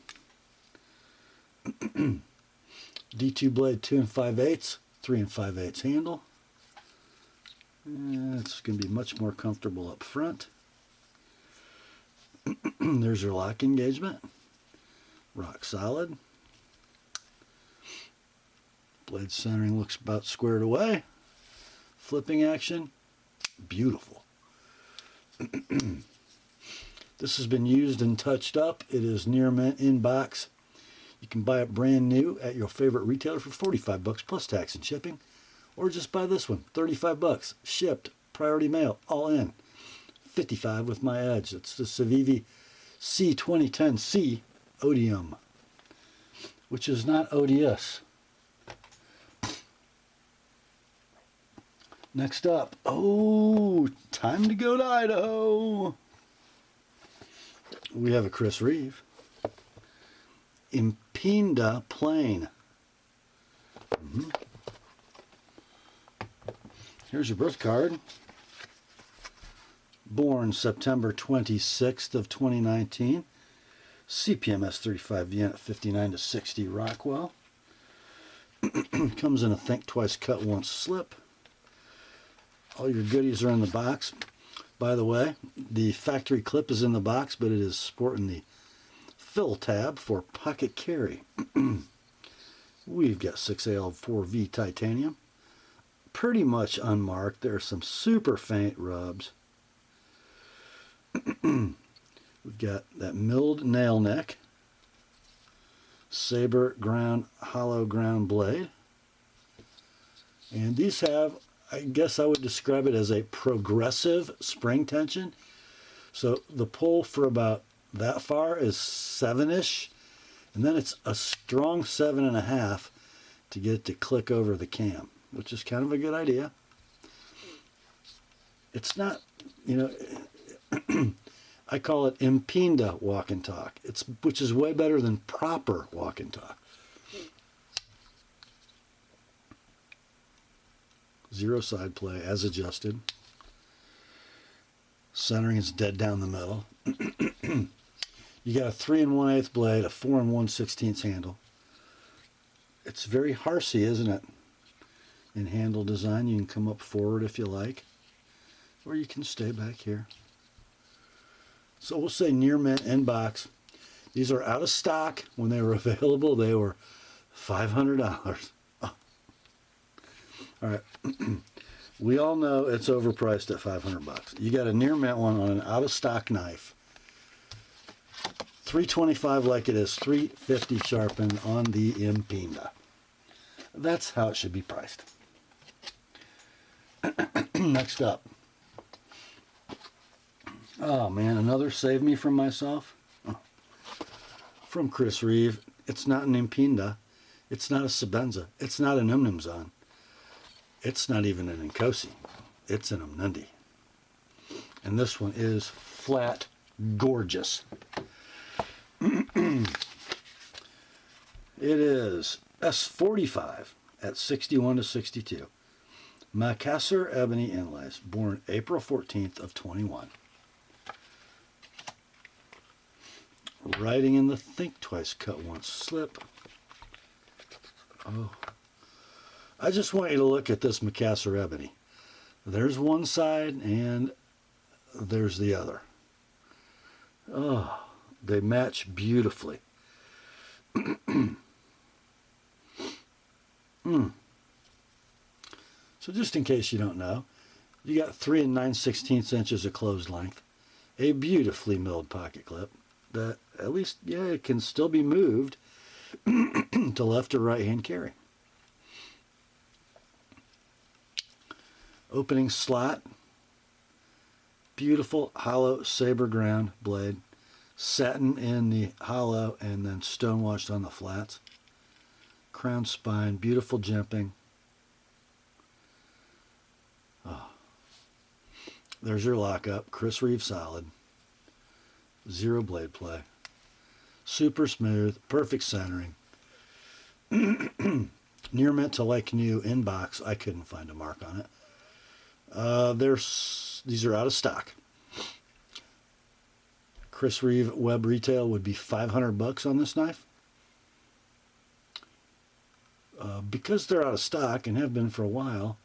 D2 blade 2 5/8, 3 5/8 handle. It's going to be much more comfortable up front. There's your lock engagement. Rock solid. Blade centering looks about squared away. Flipping action. Beautiful. This has been used and touched up. It is near mint in box. You can buy it brand new at your favorite retailer for $45 plus tax and shipping. Or just buy this one, $35, shipped, priority mail, all in. $55 with my edge. It's the Civivi C2010C Odium, which is not odious. Next up, oh, time to go to Idaho. We have a Chris Reeve. Impinda plain. Here's your birth card. Born September 26th of 2019. CPMS 35 Vienna 59 to 60 Rockwell. Comes in a think twice, cut once slip. All your goodies are in the box. By the way, the factory clip is in the box, but it is sporting the fill tab for pocket carry. We've got 6AL4V titanium. Pretty much unmarked. There are some super faint rubs. We've got that milled nail neck. Saber ground, hollow ground blade. And these have, I guess I would describe it as a progressive spring tension. So the pull for about that far is 7-ish, and then it's a strong 7.5 to get it to click over the cam, which is kind of a good idea. It's not, you know, I call it Impinda walk and talk, which is way better than proper walk and talk. Zero side play as adjusted. Centering is dead down the middle. You got a 3 1/8 blade, a 4 1/16 handle. It's very Harsey, isn't it? In handle design, you can come up forward if you like, or you can stay back here. So we'll say near mint in box. These are out of stock. When they were available, they were $500. Oh. All right. We all know it's overpriced at $500. You got a near mint one on an out of stock knife. $325 like it is, $350 sharpened on the Impinda. That's how it should be priced. Next up. Oh man, another save me from myself. Oh. From Chris Reeve. It's not an Impinda. It's not a Sebenza. It's not an Umnumzan. It's not even an Nkosi. It's an Umnundi. And this one is flat gorgeous. It is S45 at 61 to 62. Macassar ebony inlays, born April 14th of 21. Writing in the think twice, cut once slip. Oh, I just want you to look at this Macassar ebony. There's one side and there's the other. Oh, they match beautifully. So just in case you don't know, you got 3 9/16 inches of closed length, a beautifully milled pocket clip that at least, yeah, it can still be moved to left or right hand carry. Opening slot, beautiful hollow saber ground blade, satin in the hollow and then stonewashed on the flats. Crown spine, beautiful jimping. Oh. There's your lockup, Chris Reeve solid. Zero blade play. Super smooth, perfect centering. Near mint to like new in box. I couldn't find a mark on it. These are out of stock. Chris Reeve web retail would be $500 on this knife. Because they're out of stock and have been for a while,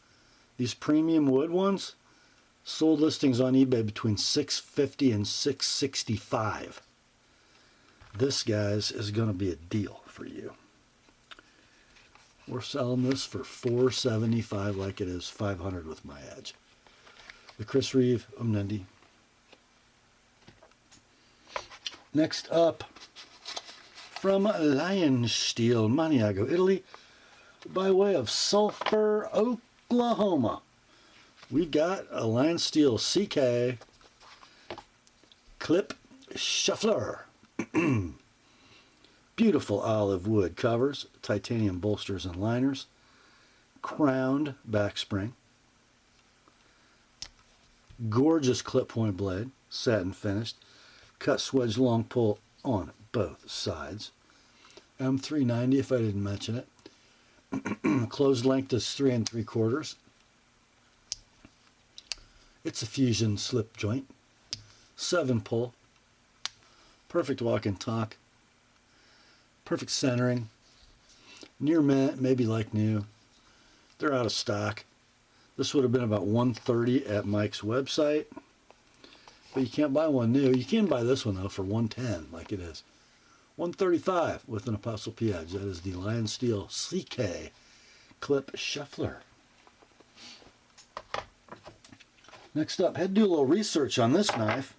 these premium wood ones sold listings on eBay between $650 and $665. This, guys, is going to be a deal for you. We're selling this for $475 like it is $500 with my edge. The Chris Reeve Omnendi. Next up, from Lion Steel, Maniago, Italy, by way of Sulphur, Oklahoma, we got a Lion Steel CK clip shuffler. Beautiful olive wood covers, titanium bolsters and liners, crowned back spring, gorgeous clip point blade, satin finished, cut swedge long pull on both sides. M390 if I didn't mention it. Closed length is 3 3/4. It's a fusion slip joint. 7 pull. Perfect walk and talk. Perfect centering. Near mint, maybe like new. They're out of stock. This would have been about $130 at Mike's website. But you can't buy one new. You can buy this one though for $110 like it is. $135 with an Apostle P edge. That is the Lion Steel CK clip shuffler. Next up, had to do a little research on this knife.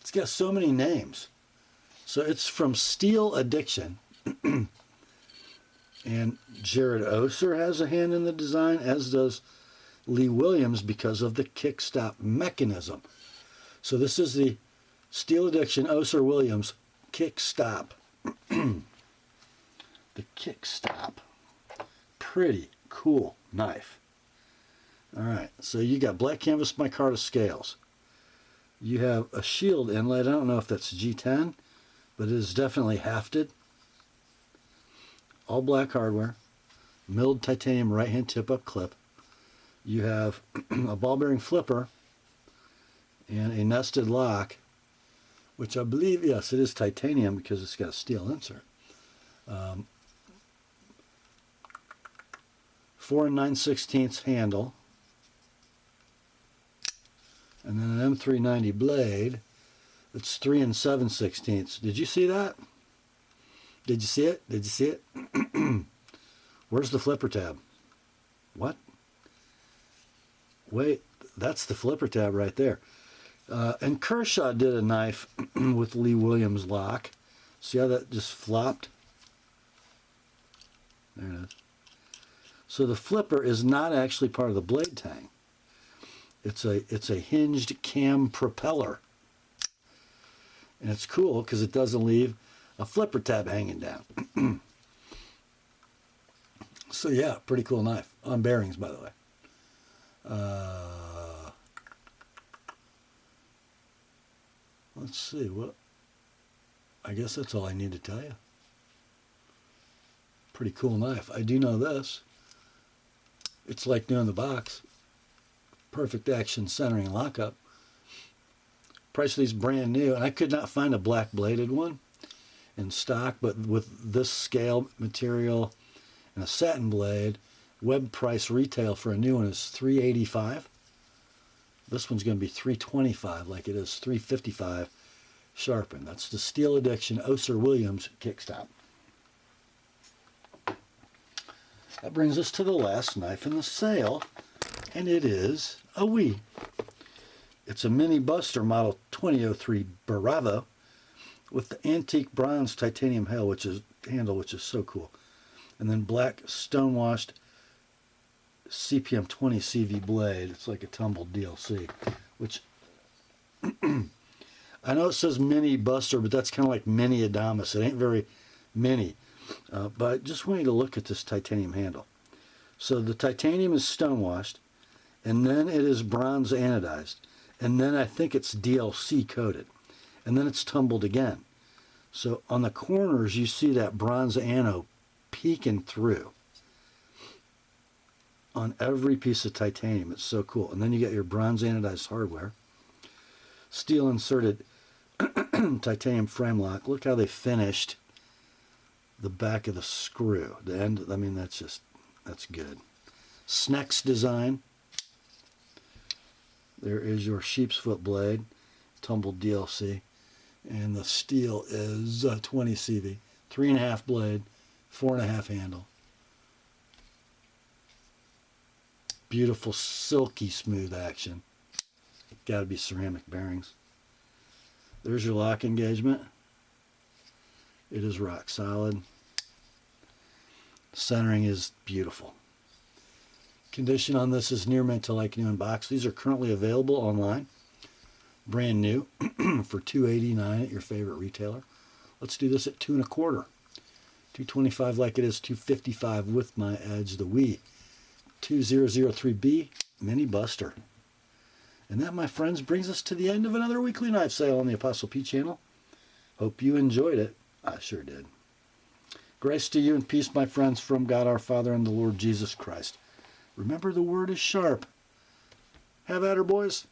It's got so many names. So it's from Steel Addiction. And Jared Oser has a hand in the design, as does Lee Williams, because of the kickstop mechanism. So this is the Steel Addiction Oser Williams kickstop. The kickstop. Pretty cool knife. Alright, so you got black canvas micarta scales. You have a shield inlet. I don't know if that's G10, but it is definitely hafted. All black hardware. Milled titanium right hand tip up clip. You have a ball bearing flipper and a nested lock, which I believe, yes, it is titanium because it's got a steel insert. 4 9/16 handle. And then an M390 blade. It's 3 7/16. Did you see that? Did you see it? Did you see it? Where's the flipper tab? What? Wait, that's the flipper tab right there. And Kershaw did a knife with Lee Williams lock. See how that just flopped? There it is. So the flipper is not actually part of the blade tang. It's a hinged cam propeller. And it's cool because it doesn't leave a flipper tab hanging down. So yeah, pretty cool knife. On bearings, by the way. Let's see, I guess that's all I need to tell you. Pretty cool knife. I do know this. It's like new in the box. Perfect action centering and lockup. Price of these brand new, and I could not find a black bladed one in stock, but with this scale material and a satin blade, web price retail for a new one is $385. This one's going to be $325 like it is $355 sharpened. That's the Steel Addiction Oser Williams kickstop. That brings us to the last knife in the sale, and it is a Wee. It's a Mini Buster Model 2003 Bravo with the antique bronze titanium handle, which is so cool, and then black stonewashed CPM 20 CV blade. It's like a tumbled DLC, which I know it says Mini Buster, but that's kind of like Mini Adamas. It ain't very mini. But I just want you to look at this titanium handle. So the titanium is stonewashed, and then it is bronze anodized, and then I think it's DLC coated, and then it's tumbled again. So on the corners you see that bronze ano peeking through on every piece of titanium. It's so cool. And then you get your bronze anodized hardware, steel inserted titanium frame lock. Look how they finished the back of the screw. The end, I mean, that's good. Snex design. There is your sheep's foot blade, tumbled DLC, and the steel is 20 CV, 3.5 blade, 4.5 handle. Beautiful, silky smooth action. Got to be ceramic bearings. There's your lock engagement. It is rock solid. Centering is beautiful. Condition on this is near mint to like new in box. These are currently available online, brand new, for $2.89 at your favorite retailer. Let's do this at $2.25. $2.25 like it is $2.55 with my edge, the Wii 2003B Mini Buster. And that, my friends, brings us to the end of another weekly knife sale on the Apostle P channel. Hope you enjoyed it. I sure did. Grace to you and peace, my friends, from God our Father and the Lord Jesus Christ. Remember, the word is sharp. Have at her, boys.